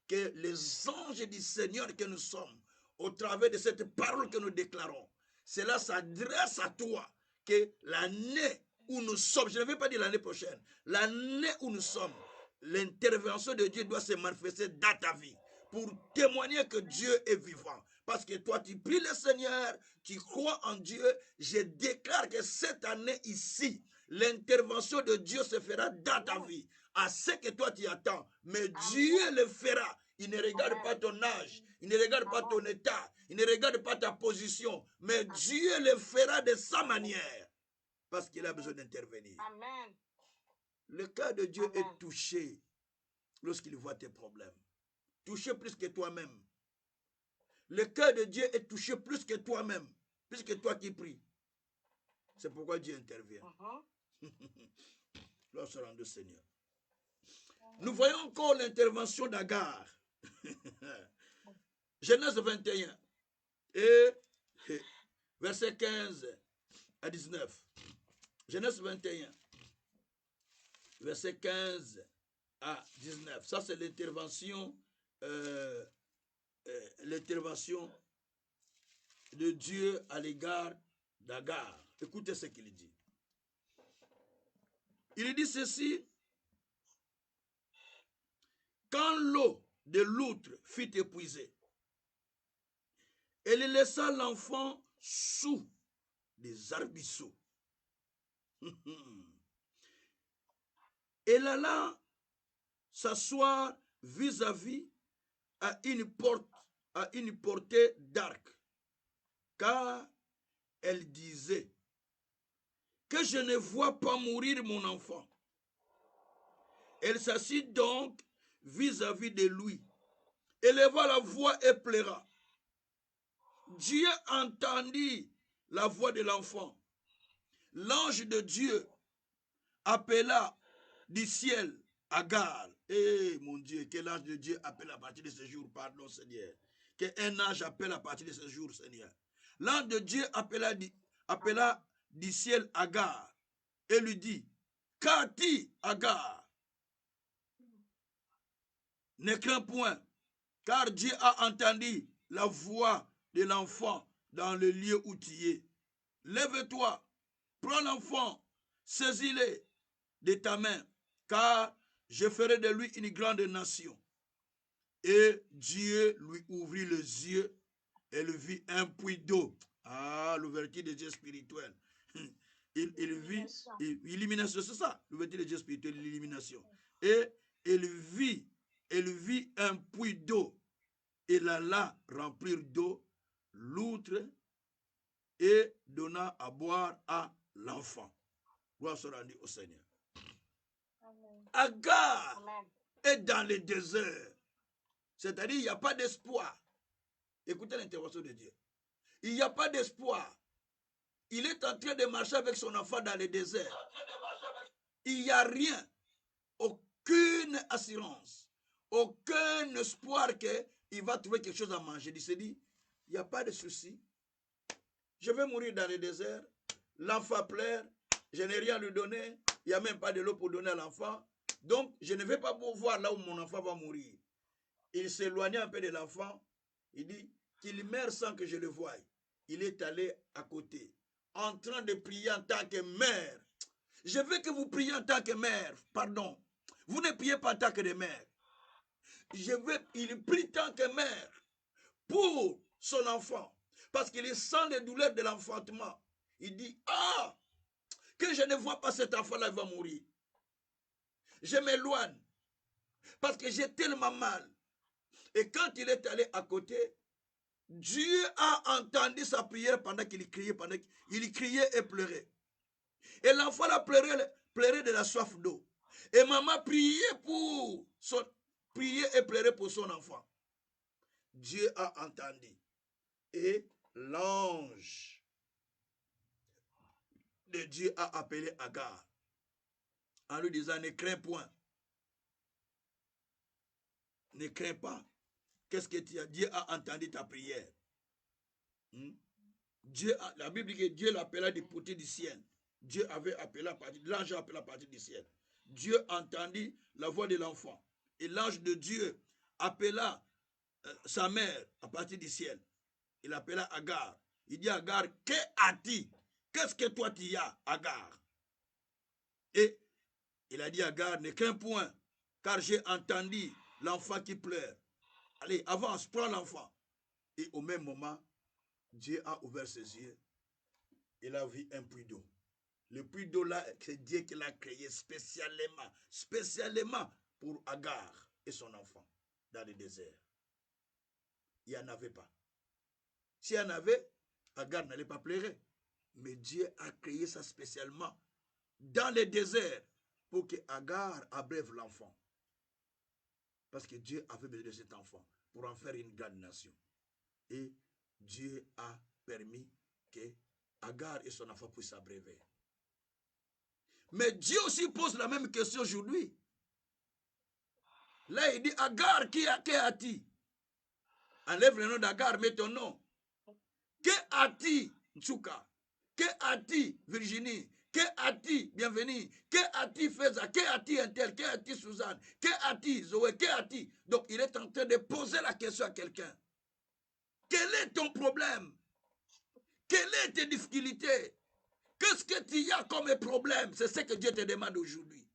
que les anges du Seigneur que nous sommes, au travers de cette parole que nous déclarons, cela s'adresse à toi, que l'année où nous sommes, je ne vais pas dire l'année prochaine, l'année où nous sommes, l'intervention de Dieu doit se manifester dans ta vie pour témoigner que Dieu est vivant. Parce que toi, tu pries le Seigneur, tu crois en Dieu. Je déclare que cette année ici, l'intervention de Dieu se fera dans ta vie. À ce que toi tu attends. Mais Dieu le fera. Il ne regarde pas ton âge. Il ne regarde pas ton état. Il ne regarde pas ta position. Mais Dieu le fera de sa manière. Parce qu'il a besoin d'intervenir. Amen. Le cœur de Dieu est touché lorsqu'il voit tes problèmes. Touché plus que toi-même. Le cœur de Dieu est touché plus que toi-même. Plus que toi qui pries. C'est pourquoi Dieu intervient. Lorsqu'on rend le Seigneur. Nous voyons encore l'intervention d'Agar. Genèse 21 et verset 15 à 19. Genèse 21, verset 15 à 19. Ça, c'est l'intervention de Dieu à l'égard d'Agar. Écoutez ce qu'il dit. Il dit ceci. Quand l'eau de l'outre fut épuisée, elle laissa l'enfant sous des arbrisseaux. Elle alla s'asseoir vis-à-vis à une portée d'arc, car elle disait que je ne vois pas mourir mon enfant. Elle s'assit donc vis-à-vis de lui, éleva la voix et pleura. Dieu entendit la voix de l'enfant. L'ange de Dieu appela du ciel Agar, eh mon Dieu, que l'ange de Dieu appelle à partir de ce jour, pardon Seigneur. Qu'un ange appelle à partir de ce jour, Seigneur. L'ange de Dieu appela du ciel Agar et lui dit, qu'as-tu, Agar? Ne crains point, car Dieu a entendu la voix de l'enfant dans le lieu où tu es. Lève-toi, prends l'enfant, saisis-le de ta main, car je ferai de lui une grande nation. Et Dieu lui ouvrit les yeux et lui vit un puits d'eau. Ah, l'ouverture des yeux spirituels. Il vit, illumination, c'est ça, l'ouverture des yeux spirituels, l'illumination. Et il vit un puits d'eau. Il alla remplir d'eau l'outre et donna à boire à l'enfant. Gloire soit rendue au Seigneur. Agar est dans le désert. C'est-à-dire, il n'y a pas d'espoir. Écoutez l'intervention de Dieu. Il n'y a pas d'espoir. Il est en train de marcher avec son enfant dans le désert. Il n'y a rien. Aucune assurance. Aucun espoir qu'il va trouver quelque chose à manger. Il se dit, il n'y a pas de souci. Je vais mourir dans le désert. L'enfant pleure. Je n'ai rien à lui donner. Il n'y a même pas de l'eau pour donner à l'enfant. Donc, je ne vais pas pouvoir là où mon enfant va mourir. Il s'éloignait un peu de l'enfant. Il dit qu'il meurt sans que je le voie. Il est allé à côté, en train de prier en tant que mère. Je veux que vous priez en tant que mère. Pardon. Vous ne priez pas en tant que de mère. Il prie en tant que mère pour son enfant. Parce qu'il sent les douleurs de l'enfantement. Il dit, ah, que je ne vois pas cet enfant-là, il va mourir. Je m'éloigne. Parce que j'ai tellement mal. Et quand il est allé à côté, Dieu a entendu sa prière pendant qu'il criait, et pleurait. Et l'enfant a pleuré de la soif d'eau. Et maman priait et pleurait pour son enfant. Dieu a entendu. Et l'ange de Dieu a appelé Agar en lui disant, ne crains point. Ne crains pas. Qu'est-ce que tu as? Dieu a entendu ta prière. La Bible dit que Dieu l'appela du côté du ciel. Dieu avait appelé à partir, l'ange a appelé à partir du ciel. Dieu entendit la voix de l'enfant. Et l'ange de Dieu appela sa mère à partir du ciel. Il appela Agar. Il dit à Agar, que as-tu? Qu'est-ce que toi tu as, Agar? Et il a dit à Agar, ne crains point, car j'ai entendu l'enfant qui pleure. Allez, avance, prends l'enfant. Et au même moment, Dieu a ouvert ses yeux. Il a vu un puits d'eau. Le puits d'eau là, c'est Dieu qui l'a créé spécialement pour Agar et son enfant dans le désert. Il n'y en avait pas. S'il y en avait, Agar n'allait pas pleurer. Mais Dieu a créé ça spécialement dans le désert pour que Agar abreuve l'enfant. Parce que Dieu avait besoin de cet enfant pour en faire une grande nation. Et Dieu a permis que Agar et son enfant puissent s'abreuver. Mais Dieu aussi pose la même question aujourd'hui. Là, il dit, Agar, qui as-tu? Enlève le nom d'Agar, mets ton nom. Que as-tu, Nchouka? Que as-tu, Virginie? Que as-tu, Bienvenue? Que as-tu, Feza? Que as-tu, Intel? Que as-tu, Suzanne? Que as-tu, Zoé? Que as-tu? Donc, il est en train de poser la question à quelqu'un. Quel est ton problème? Quelles sont tes difficultés? Qu'est-ce que tu as comme problème? C'est ce que Dieu te demande aujourd'hui.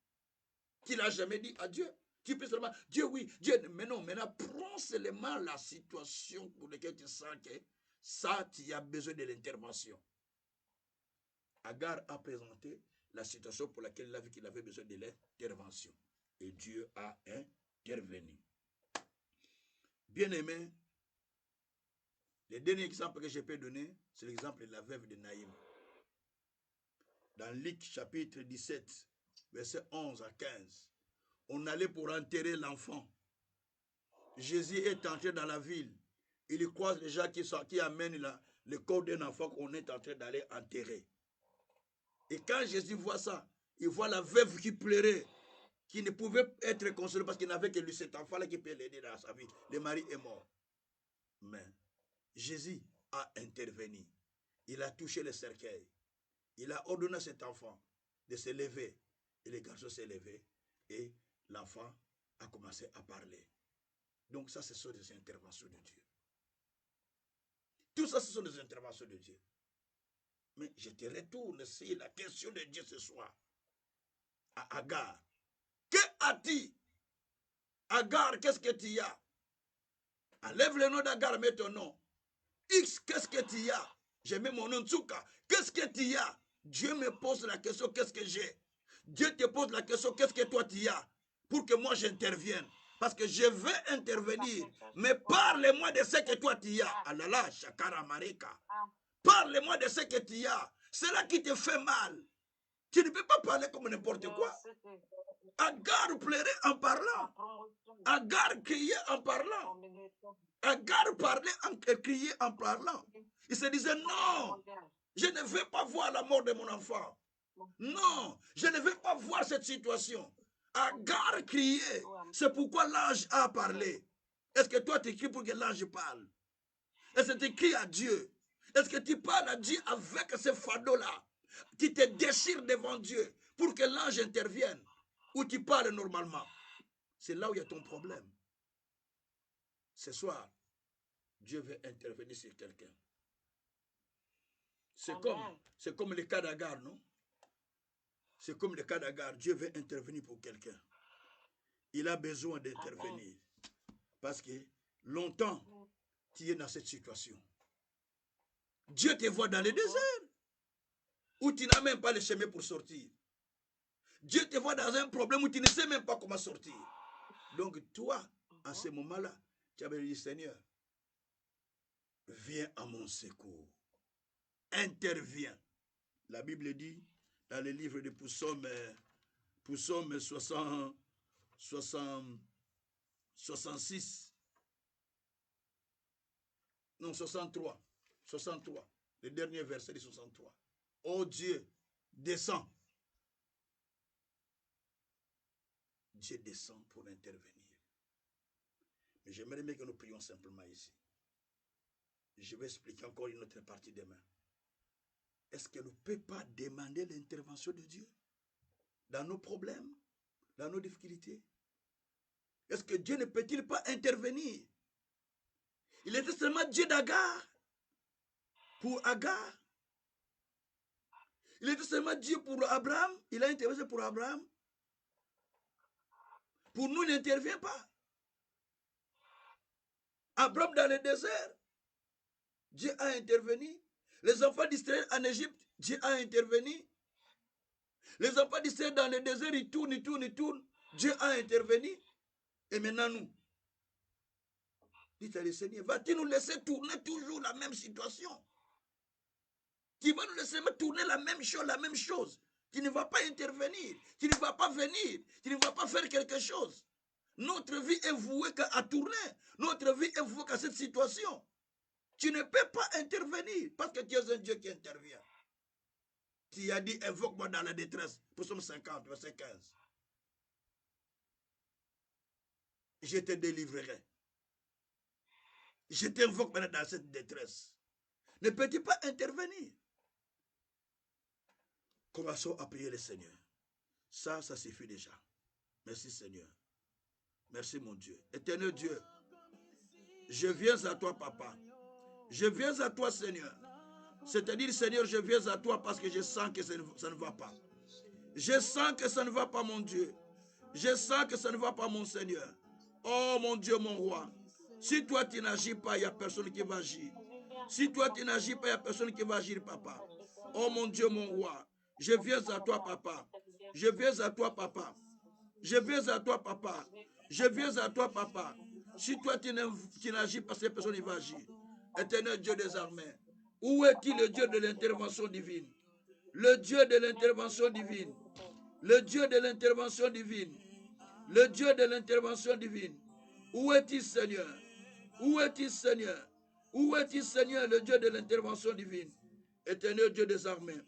Qu'il n'a jamais dit à Dieu. Tu peux seulement, Dieu oui, Dieu, mais non, maintenant prends seulement la situation pour laquelle tu sens que ça, tu as besoin de l'intervention. Agar a présenté la situation pour laquelle il a vu qu'il avait besoin de l'intervention. Et Dieu a intervenu. Bien-aimé, le dernier exemple que je peux donner, c'est l'exemple de la veuve de Naïm. Dans Luc chapitre 17, versets 11 à 15, on allait pour enterrer l'enfant. Jésus est entré dans la ville. Il croise les gens qui amènent le corps d'un enfant qu'on est en train d'aller enterrer. Et quand Jésus voit ça, il voit la veuve qui pleurait, qui ne pouvait être consolé parce qu'il n'avait que lui, cet enfant-là qui peut l'aider dans sa vie. Le mari est mort. Mais Jésus a intervenu. Il a touché le cercueil. Il a ordonné à cet enfant de se lever. Et le garçon s'est levé. Et l'enfant a commencé à parler. Donc ça, ce sont des interventions de Dieu. Tout ça, ce sont des interventions de Dieu. Mais je te retourne sur la question de Dieu ce soir. À Agar. Que as-tu? Agar, qu'est-ce que tu as? Enlève le nom d'Agar, mets ton nom. X, qu'est-ce que tu as? J'ai mis mon nom Tsuka. Qu'est-ce que tu as? Dieu me pose la question, qu'est-ce que j'ai? Dieu te pose la question, qu'est-ce que toi tu as? Pour que moi j'intervienne. Parce que je veux intervenir. Mais parle-moi de ce que toi tu as. Alala, Shakara Mareka. Parle-moi de ce que tu as. C'est là qui te fait mal. Tu ne peux pas parler comme n'importe quoi. Agar pleurait en parlant. Agar criait en parlant. Agar parlait, criait en parlant. Il se disait non, je ne veux pas voir la mort de mon enfant. Non, je ne veux pas voir cette situation. Agar criait. C'est pourquoi l'ange a parlé. Est-ce que toi tu cries pour que l'ange parle? Est-ce que tu cries à Dieu? Est-ce que tu parles à Dieu avec ce fardeau-là qui te déchire devant Dieu pour que l'ange intervienne? Ou tu parles normalement? C'est là où il y a ton problème. Ce soir, Dieu veut intervenir sur quelqu'un. C'est comme le cas d'Agar, non? C'est comme le cas d'Agar. Dieu veut intervenir pour quelqu'un. Il a besoin d'intervenir. Parce que longtemps, tu es dans cette situation. Dieu te voit dans le désert, où tu n'as même pas le chemin pour sortir. Dieu te voit dans un problème où tu ne sais même pas comment sortir. Donc toi, à ce moment-là, tu avais dit, Seigneur, viens à mon secours. Interviens. La Bible dit, dans le livre de Psaume 66, non 63, le dernier verset de 63. Oh Dieu, descends. Dieu descend pour intervenir. Mais j'aimerais bien que nous prions simplement ici. Je vais expliquer encore une autre partie demain. Est-ce que nous ne pouvons pas demander l'intervention de Dieu dans nos problèmes, dans nos difficultés? Est-ce que Dieu ne peut-il pas intervenir? Il était seulement Dieu d'Agar. Pour Agar. Il était seulement Dieu pour Abraham. Il a intervenu pour Abraham. Pour nous, il n'intervient pas. Abraham dans le désert, Dieu a intervenu. Les enfants d'Israël en Égypte, Dieu a intervenu. Les enfants d'Israël dans le désert, ils tournent. Dieu a intervenu. Et maintenant nous, dites à le Seigneur, vas-tu nous laisser tourner toujours la même situation? Tu vas nous laisser tourner la même chose. Tu ne vas pas intervenir. Tu ne vas pas venir. Tu ne vas pas faire quelque chose. Notre vie est vouée à tourner. Notre vie est vouée à cette situation. Tu ne peux pas intervenir parce que tu es un Dieu qui intervient. Tu as dit, invoque-moi dans la détresse. Psaume 50, verset 15. Je te délivrerai. Je t'invoque maintenant dans cette détresse. Ne peux-tu pas intervenir? Commençons à prier le Seigneur. Ça suffit déjà. Merci Seigneur. Merci mon Dieu. Éternel Dieu, je viens à toi, Papa. Je viens à toi, Seigneur. C'est-à-dire, Seigneur, je viens à toi parce que je sens que ça ne va pas. Je sens que ça ne va pas, mon Dieu. Je sens que ça ne va pas, mon Seigneur. Oh, mon Dieu, mon roi. Si toi, tu n'agis pas, il n'y a personne qui va agir. Si toi, tu n'agis pas, il n'y a personne qui va agir, Papa. Oh, mon Dieu, mon roi. Je viens à toi, Papa. Je viens à toi, Papa. Je viens à toi, Papa. Je viens à toi, Papa. Si toi, tu n'agis pas, cette personne va agir. Éternel Dieu des armées, où est-il le Dieu de l'intervention divine? Le Dieu de l'intervention divine. Le Dieu de l'intervention divine. Le Dieu de l'intervention divine. Où est-il, Seigneur? Où est-il, Seigneur? Où est-il, Seigneur, le Dieu de l'intervention divine? Éternel Dieu des armées,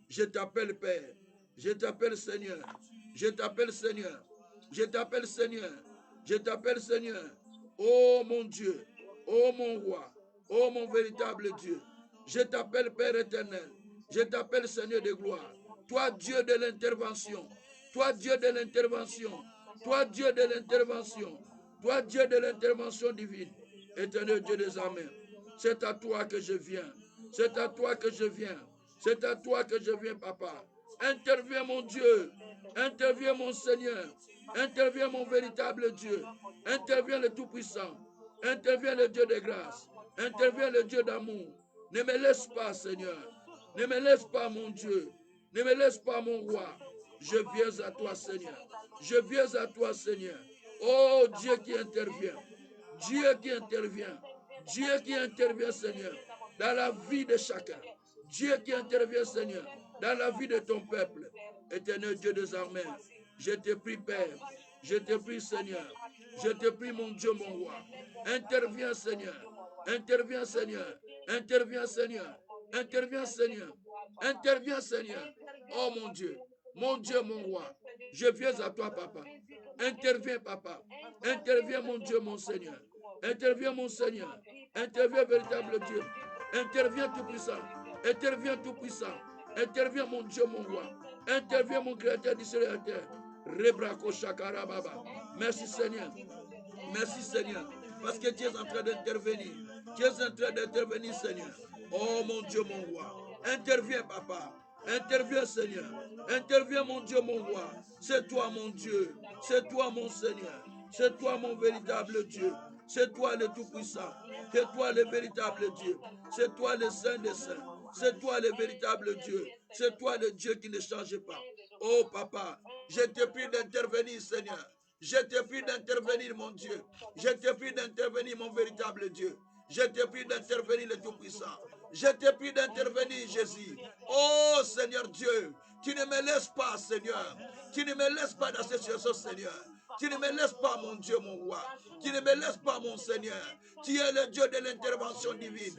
je t'appelle Père. Je t'appelle Seigneur. Je t'appelle Seigneur. Je t'appelle Seigneur. Je t'appelle Seigneur. Oh mon Dieu. Oh mon roi. Oh mon véritable Dieu. Je t'appelle Père éternel. Je t'appelle Seigneur de gloire. Toi Dieu de l'intervention. Toi Dieu de l'intervention. Toi Dieu de l'intervention. Toi Dieu de l'intervention divine. Éternel Dieu des armées. C'est à toi que je viens. C'est à toi que je viens. C'est à toi que je viens, papa. Interviens, mon Dieu. Interviens, mon Seigneur. Interviens, mon véritable Dieu. Interviens, le Tout-Puissant. Interviens, le Dieu de grâce. Interviens, le Dieu d'amour. Ne me laisse pas, Seigneur. Ne me laisse pas, mon Dieu. Ne me laisse pas, mon roi. Je viens à toi, Seigneur. Je viens à toi, Seigneur. Oh, Dieu qui intervient. Dieu qui intervient. Dieu qui intervient, Seigneur, dans la vie de chacun. Dieu qui intervient, Seigneur, dans la vie de ton peuple. Éternel Dieu des armées, je te prie, Père. Je te prie, Seigneur. Je te prie, mon Dieu, mon roi. Interviens, Seigneur. Interviens, Seigneur. Interviens, Seigneur. Interviens, Seigneur. Interviens, Seigneur. Oh, mon Dieu. Mon Dieu, mon roi. Je viens à toi, papa. Interviens, papa. Interviens, mon Dieu, mon Seigneur. Interviens, mon Seigneur. Interviens, véritable Dieu. Interviens, tout-puissant. Interviens, tout-puissant. Interviens, mon Dieu, mon roi. Interviens, mon créateur du ciel et de la terre. Rebrako Shakara Baba. Merci, Seigneur. Merci, Seigneur. Parce que tu es en train d'intervenir. Tu es en train d'intervenir, Seigneur. Oh, mon Dieu, mon roi. Interviens, papa. Interviens, Seigneur. Interviens, mon Dieu, mon roi. C'est toi, mon Dieu. C'est toi, mon Seigneur. C'est toi, mon véritable Dieu. C'est toi, le Tout-Puissant. C'est toi, le véritable Dieu. C'est toi, le Saint des Saints. C'est toi, le véritable Dieu. C'est toi, le Dieu qui ne change pas. Oh, papa, je te prie d'intervenir, Seigneur. Je te prie d'intervenir, mon Dieu. Je te prie d'intervenir, mon véritable Dieu. Je te prie d'intervenir, le Tout-Puissant. Je te prie d'intervenir, Jésus. Oh, Seigneur Dieu, tu ne me laisses pas, Seigneur. Tu ne me laisses pas dans cette situation, Seigneur. Tu ne me laisses pas, mon Dieu, mon roi. Tu ne me laisses pas, mon Seigneur. Tu es le Dieu de l'intervention divine.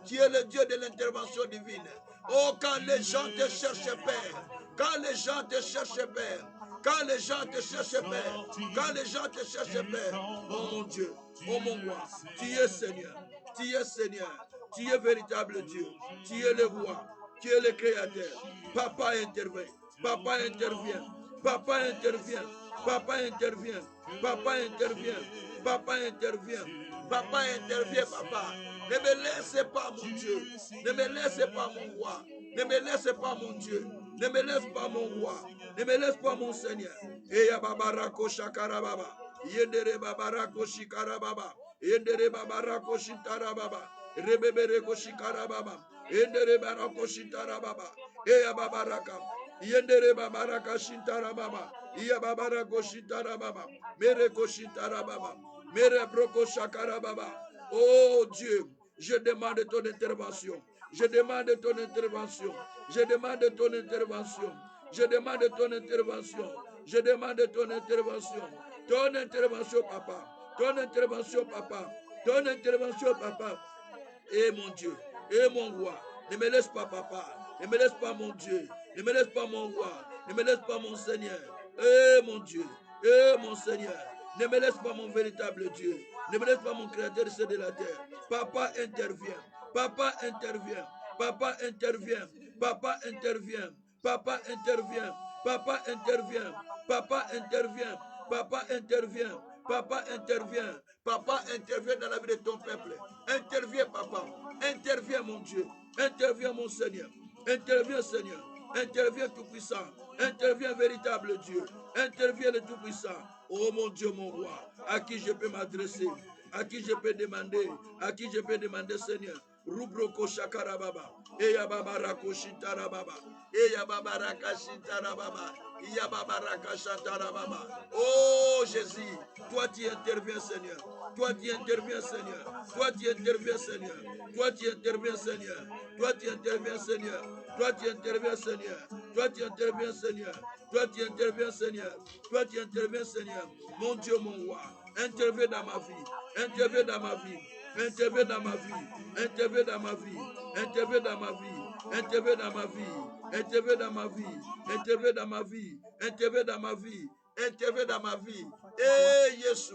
Tu es le Dieu de l'intervention divine. Oh, quand les gens te cherchent, Père. Quand les gens te cherchent, Père. Quand les gens te cherchent, Père. Quand les gens te cherchent, Père. Oh, mon Dieu. Oh, mon roi. Tu es Seigneur. Tu es Seigneur. Tu es véritable Dieu. Tu es le roi. Tu es le créateur. Papa intervient. Papa intervient. Papa intervient. Papa intervient. Papa intervient. Papa intervient. Papa intervient, papa. Ne me laissez pas, mon Dieu. Ne me laissez pas, mon roi. Ne me laissez pas, mon Dieu. Ne me laisse pas, mon roi. Ne me laisse pas, mon Seigneur. Eya babarako shakara baba. Yendere babarako shikara baba. Yendere babarako shintara baba. Rebebere koshikara baba. Yendere barako shintara baba. Eya babaraka. Yendere babaraka shintara baba. Iya babarako shintara baba. Mere koshintara baba. Mere broko shakara baba. Oh Dieu, je demande ton intervention. Je demande ton intervention. Je demande ton intervention. Je demande ton intervention. Je demande ton intervention. Ton intervention, papa. Ton intervention, papa. Ton intervention, papa. Eh mon Dieu, eh mon roi, ne me laisse pas, papa. Ne me laisse pas, mon Dieu. Ne me laisse pas, mon roi. Ne me laisse pas, mon Seigneur. Eh mon Dieu, eh mon Seigneur. Ne me laisse pas, mon véritable Dieu. Ne me laisse pas, mon créateur du ciel et de la terre. Papa intervient. Papa intervient. Papa intervient. Papa intervient. Papa intervient. Papa intervient. Papa intervient. Papa intervient. Papa intervient. Papa intervient dans la vie de ton peuple. Intervient, papa. Intervient, mon Dieu. Intervient, mon Seigneur. Intervient, Seigneur. Intervient, tout-puissant. Intervient, véritable Dieu. Intervient, le tout-puissant. Oh, mon Dieu, mon roi. À qui je peux m'adresser? À qui je peux demander? À qui je peux demander, Seigneur? Rubroko shakarababa. Eya babarako shintarababa. Eya babaraka shintarababa. Eya babaraka shantarababa. Oh Jésus, toi tu interviens, Seigneur. Toi tu interviens, Seigneur. Toi tu interviens, Seigneur. Toi tu interviens, Seigneur. Toi tu interviens, Seigneur. Toi tu interviens, Seigneur. Toi tu interviens, Seigneur. Toi tu interviens, Seigneur. Toi tu interviens, Seigneur. Mon Dieu, mon roi. Interviens dans ma vie. Interviens dans ma vie. Interviens dans ma vie. Interviens dans ma vie. Interviens dans ma vie. Interviens dans ma vie. Interviens dans ma vie. Interviens dans ma vie. Interviens dans ma vie. interviens dans ma vie. Eh, Jésus,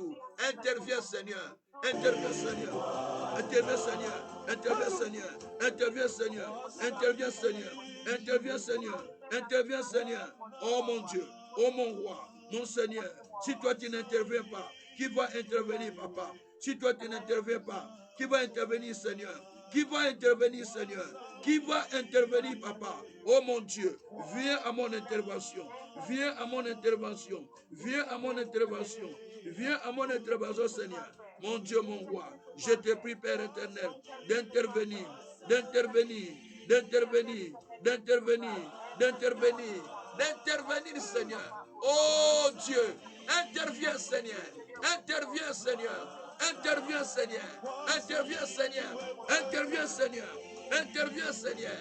interviens, Seigneur. Interviens, Seigneur. Interviens, Seigneur. Interviens, Seigneur. Interviens, Seigneur. Interviens, Seigneur. Interviens, Seigneur. Interviens, Seigneur. Oh mon Dieu. Oh mon roi. Mon Seigneur. Si toi tu n'interviens pas, qui va intervenir, papa? Si toi tu n'interviens pas, qui va intervenir, Seigneur? Qui va intervenir, Seigneur? Qui va intervenir, papa? Oh mon Dieu, viens à mon intervention. Viens à mon intervention. Viens à mon intervention. Viens à mon intervention, Seigneur. Mon Dieu, mon roi, je te prie, Père éternel, d'intervenir, d'intervenir, d'intervenir, d'intervenir, d'intervenir, d'intervenir, Seigneur. Oh Dieu, interviens, Seigneur. Interviens, Seigneur. Interviens, Seigneur. Interviens, Seigneur. Interviens, Seigneur. Interviens, Seigneur.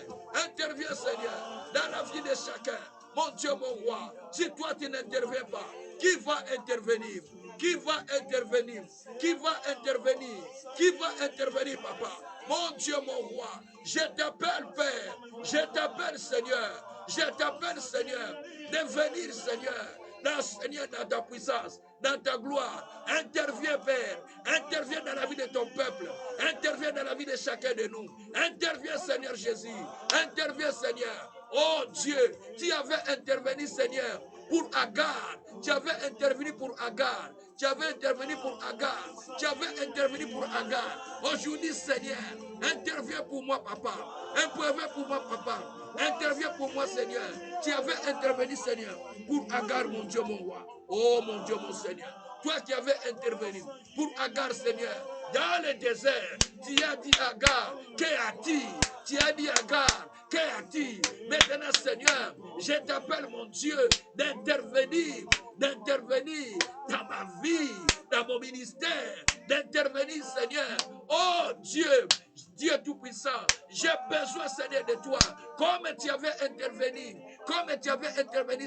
Interviens, Seigneur. Dans la vie de chacun. Mon Dieu, mon roi, si toi tu n'interviens pas, qui va intervenir? Qui va intervenir? Qui va intervenir? Qui va intervenir, papa? Mon Dieu, mon roi, je t'appelle, Père. Je t'appelle, Seigneur. Je t'appelle, Seigneur, de venir, Seigneur, Seigneur, dans ta puissance, dans ta gloire. Interviens, Père. Interviens dans la vie de ton peuple. Interviens dans la vie de chacun de nous. Interviens, Seigneur Jésus. Interviens, Seigneur. Oh Dieu, tu avais intervenu, Seigneur, pour Agar. Tu avais intervenu pour Agar. Tu avais intervenu pour Agar. Tu avais intervenu pour Agar. Aujourd'hui, Seigneur, interviens pour moi, papa. Interviens pour moi, papa. Interviens pour moi, Seigneur. Tu avais intervenu, Seigneur, pour Agar, mon Dieu, mon roi. Oh, mon Dieu, mon Seigneur. Toi qui avais intervenu pour Agar, Seigneur, dans le désert, tu as dit Agar, qu'as-tu? Tu as dit Agar, qu'as-tu? Maintenant, Seigneur, je t'appelle, mon Dieu, d'intervenir dans ma vie, dans mon ministère, d'intervenir, Seigneur. Oh Dieu, Dieu Tout-Puissant, j'ai besoin, Seigneur, de toi. Comme tu avais intervenu,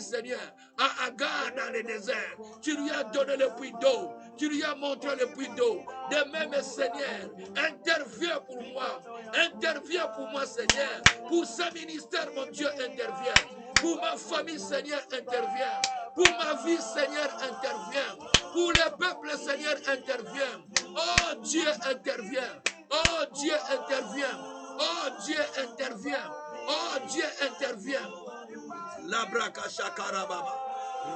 Seigneur, à Agar dans le désert. Tu lui as donné le puits d'eau. Tu lui as montré le puits d'eau. De même, Seigneur, interviens pour moi. Interviens pour moi, Seigneur. Pour ce ministère, mon Dieu, intervient. Pour ma famille, Seigneur, intervient. Pour ma vie, Seigneur, intervient. Pour le peuple, Seigneur, intervient. Oh Dieu, intervient. Oh Dieu, intervient. Oh Dieu, intervient. Oh Dieu, intervient. Labraka shakarababa.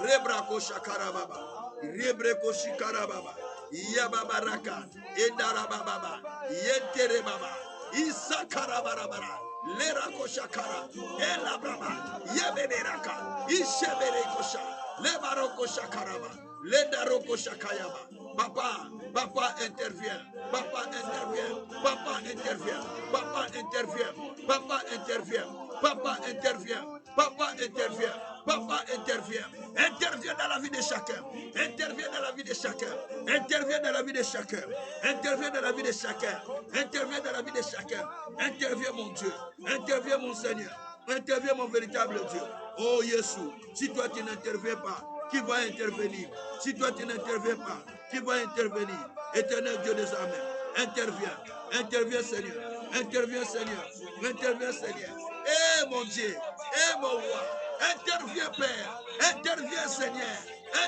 Rebrako shakarababa. Rebreko shikarababa. Yababaraka. Endarababa. Yenterebaba. Isakarabarabara. Lerako shakara. Elabraba. Yebeneraka. Isheberekosha. Lebaroko shakaraba. Lendaroko shakayaba. Papa, papa intervient. Papa intervient. Papa intervient. Papa intervient. Papa intervient. Papa intervient. Papa intervient. Papa intervient. Intervient dans la vie de chacun. Intervient dans la vie de chacun. Intervient dans la vie de chacun. Intervient dans la vie de chacun. Intervient dans la vie de chacun. Intervient mon Dieu. Intervient mon Seigneur. Intervient mon véritable Dieu. Oh Jésus, si toi tu n'interviens pas, qui va intervenir? Si toi tu n'interviens pas, qui va intervenir? Éternel Dieu des armées, interviens. Interviens Seigneur. Interviens Seigneur. Interviens Seigneur. Eh mon Dieu. Eh mon roi. Interviens Père. Interviens Seigneur.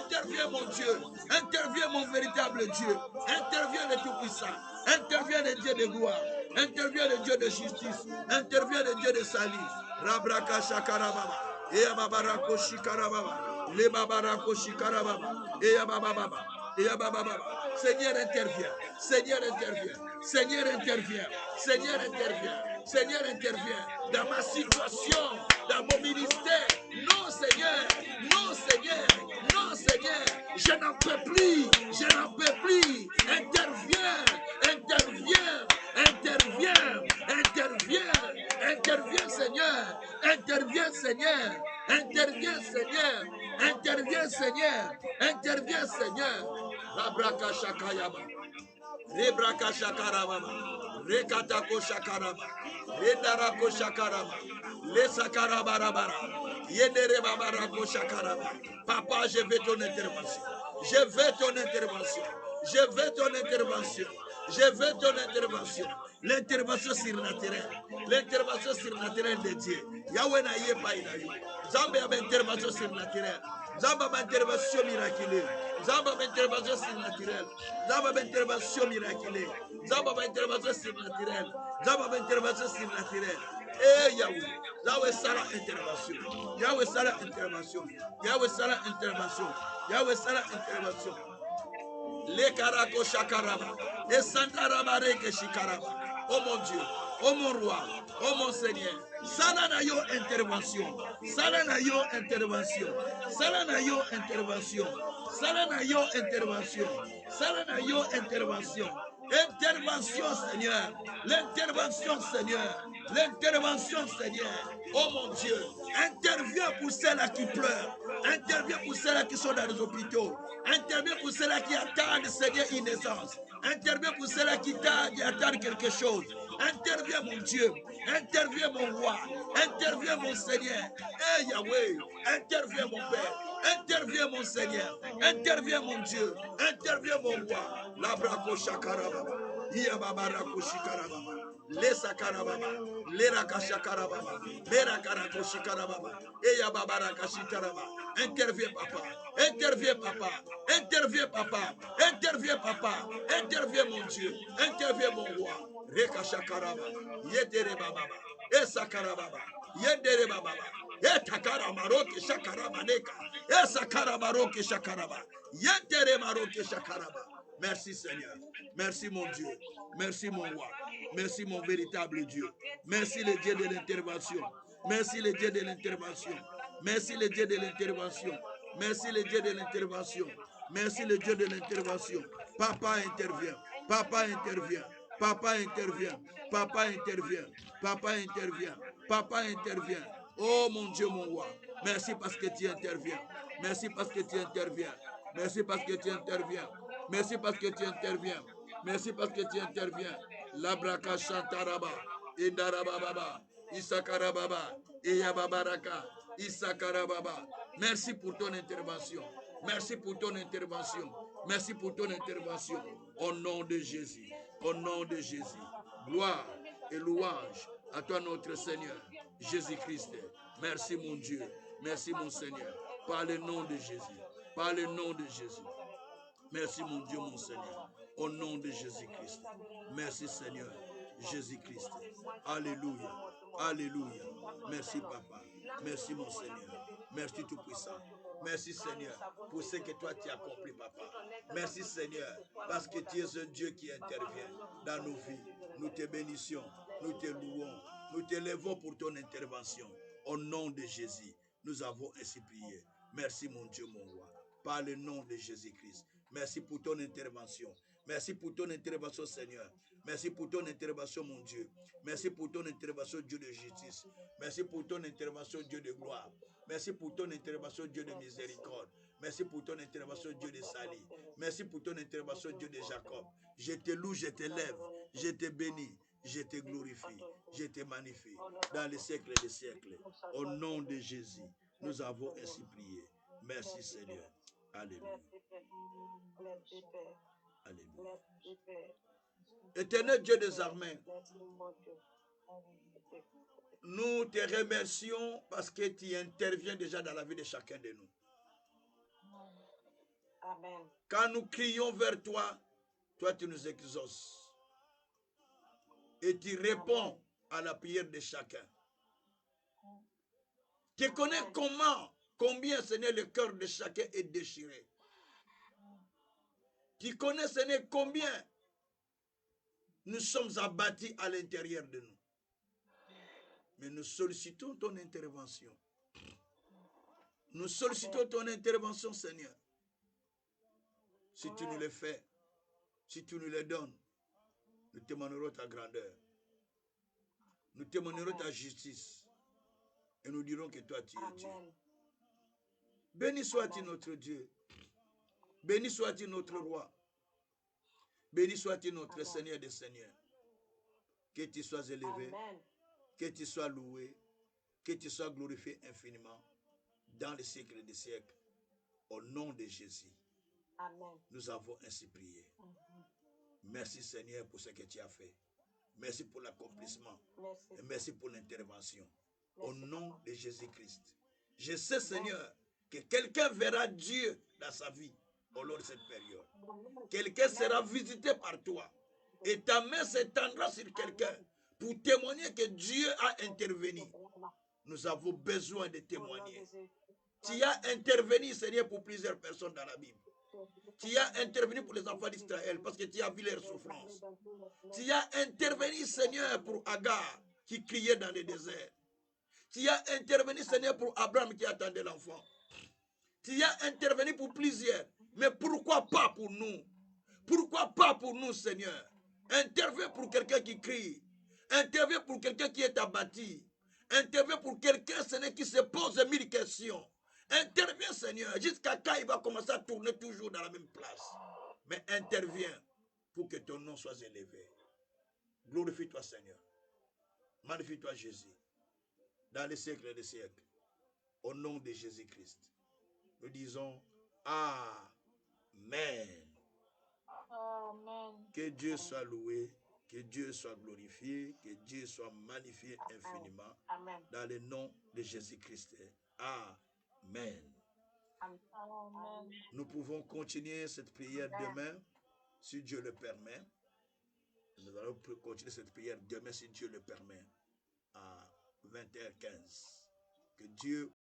Interviens mon Dieu. Interviens mon véritable Dieu. Interviens le Tout-Puissant. Interviens le Dieu de gloire. Interviens le Dieu de justice. Interviens le Dieu de salut. Rabraka shakarababa. Eya babarako shikarababa. Le babarako shikarababa. Eya bababa. Eya bababa. Seigneur intervient. Seigneur intervient. Seigneur intervient. Seigneur intervient. Seigneur intervient dans ma situation, dans mon ministère. Non Seigneur. Non Seigneur. Non Seigneur. Je n'en peux plus. Je n'en peux plus. Intervient. Intervient. Intervient. Intervient. Intervient Seigneur. Intervient Seigneur. Intervient Seigneur. Intervient Seigneur. Intervient Seigneur. Labraka shakayaba. Rebraka shakarababa. Rekatako shakaraba. Redarako shakaraba. Le sakarabarabara. Yedere babarako shakaraba. Papa, je veux ton intervention. Je veux ton intervention. Je veux ton intervention. Je veux ton intervention. L'intervention surnaturelle. L'intervention surnaturelle de Dieu. Yahweh na ye pa ina yo. Zambe ya intervention surnaturelle. Zamba intervention miraculeuse. Zamba intervention surnaturelle. Zamba intervention miraculeuse. Zamba intervention surnaturelle. Zamba intervention surnaturelle. Eh Yahweh. Yahweh sera intervention. Yahweh sera intervention. Yahweh sera intervention. Yahweh sera intervention. Les karako shakaraba. Et santaraba reke shikaraba. Oh mon Dieu. Oh mon roi. Oh mon Seigneur. Salanayo intervention. Salanayo intervention. Salanayo intervention. Salanayo intervention. Salanayo intervention. Intervention Seigneur. L'intervention Seigneur. L'intervention Seigneur. Oh mon Dieu. Interviens pour celles qui pleurent. Interviens pour celles qui sont dans les hôpitaux. Interviens pour ceux-là qui attendent, Seigneur, une naissance. Interviens pour ceux-là qui attendent quelque chose. Interviens, mon Dieu. Interviens, mon roi. Interviens, mon Seigneur. Eh Yahweh. Interviens, mon Père. Interviens, mon Seigneur. Interviens, mon Dieu. Interviens, mon roi. Labrako shakarababa. Iyababarako shikarababa. Lesa karababa. Lera kashakarababa. Lera karako shikarababa. Eyababaraka shikarababa. Interviens, papa. Interviens, papa. Interviens, papa. Interviens, papa. Interviens, mon Dieu. Interviens, mon roi. Rekashakaraba. Yedere bababa. Esakarababa. Yedere bababa. Etakara maroke shakaraba neka. Esakara maroke shakaraba. Yedere maroke shakaraba. Merci Seigneur. Merci mon Dieu. Merci mon roi. Merci mon véritable Dieu. Merci le Dieu de l'intervention. Merci le Dieu de l'intervention. Merci le Dieu de l'intervention. Merci le Dieu de l'intervention. Merci le Dieu de l'intervention. Papa intervient. Papa intervient. Papa intervient. Papa intervient. Papa intervient. Papa intervient. Oh mon Dieu, mon roi. Merci parce que tu interviens. Merci parce que tu interviens. Merci parce que tu interviens. Merci parce que tu interviens. Merci parce que tu interviens. Labraka Shantaraba. Indarababa. Isakarababa. Iyababaraka. Isakarababa. Merci pour ton intervention. Merci pour ton intervention. Merci pour ton intervention. Au nom de Jésus. Au nom de Jésus. Gloire et louange à toi notre Seigneur, Jésus-Christ. Merci mon Dieu. Merci mon Seigneur. Par le nom de Jésus. Par le nom de Jésus. Merci mon Dieu, mon Seigneur. Au nom de Jésus-Christ. Merci Seigneur, Jésus-Christ. Alléluia. Alléluia. Merci Papa. Merci mon Seigneur. Merci Tout-Puissant. Merci Seigneur pour ce que toi tu as accompli, Papa. Merci Seigneur parce que tu es un Dieu qui intervient dans nos vies. Nous te bénissons, nous te louons, nous te levons pour ton intervention. Au nom de Jésus, nous avons ainsi prié. Merci mon Dieu, mon roi. Par le nom de Jésus-Christ. Merci pour ton intervention. Merci pour ton intervention, Seigneur. Merci pour ton intervention, mon Dieu. Merci pour ton intervention, Dieu de justice. Merci pour ton intervention, Dieu de gloire. Merci pour ton intervention, Dieu de miséricorde. Merci pour ton intervention, Dieu de salut. Merci pour ton intervention, Dieu de Jacob. Je te loue, je te lève, je te bénis, je te glorifie, je te magnifie dans les siècles des siècles. Au nom de Jésus, nous avons ainsi prié. Merci Seigneur. Alléluia. Alléluia. Éternel Dieu des armées, nous te remercions parce que tu interviens déjà dans la vie de chacun de nous. Amen. Quand nous crions vers toi, toi tu nous exauces. Et tu réponds à la prière de chacun. Tu connais combien, Seigneur, le cœur de chacun est déchiré. Tu connais, Seigneur, combien nous sommes abattus à l'intérieur de nous. Mais nous sollicitons ton intervention. Nous sollicitons ton intervention, Seigneur. Si tu nous le fais, si tu nous le donnes, nous témoignerons ta grandeur. Nous témoignerons ta justice. Et nous dirons que toi, tu es Dieu. Béni sois-tu notre Dieu. Béni sois-tu notre roi. Béni sois-tu notre Seigneur des Seigneurs. Que tu sois élevé. Que tu sois loué. Que tu sois glorifié infiniment. Dans les siècles des siècles. Au nom de Jésus. Amen. Nous avons ainsi prié. Merci Seigneur pour ce que tu as fait. Merci pour l'accomplissement. Et merci pour l'intervention. Au nom de Jésus-Christ. Je sais Seigneur que quelqu'un verra Dieu dans sa vie au long de cette période. Quelqu'un sera visité par toi et ta main s'étendra sur quelqu'un pour témoigner que Dieu a intervenu. Nous avons besoin de témoigner. Tu as intervenu, Seigneur, pour plusieurs personnes dans la Bible. Tu as intervenu pour les enfants d'Israël parce que tu as vu leurs souffrances. Tu as intervenu, Seigneur, pour Agar qui criait dans le désert. Tu as intervenu, Seigneur, pour Abraham qui attendait l'enfant. Tu as intervenu pour plusieurs. Mais pourquoi pas pour nous? Pourquoi pas pour nous, Seigneur? Interviens pour quelqu'un qui crie. Interviens pour quelqu'un qui est abattu. Interviens pour quelqu'un, Seigneur, qui se pose 1000 questions. Interviens, Seigneur, jusqu'à quand il va commencer à tourner toujours dans la même place. Mais interviens pour que ton nom soit élevé. Glorifie-toi, Seigneur. Magnifie-toi, Jésus. Dans les siècles des siècles. Au nom de Jésus-Christ. Nous disons Amen. Amen. Que Dieu soit loué, que Dieu soit glorifié, que Dieu soit magnifié infiniment. Amen. Dans le nom de Jésus-Christ. Amen. Amen. Nous pouvons continuer cette prière demain, si Dieu le permet. Nous allons continuer cette prière demain, si Dieu le permet, à 20h15. Que Dieu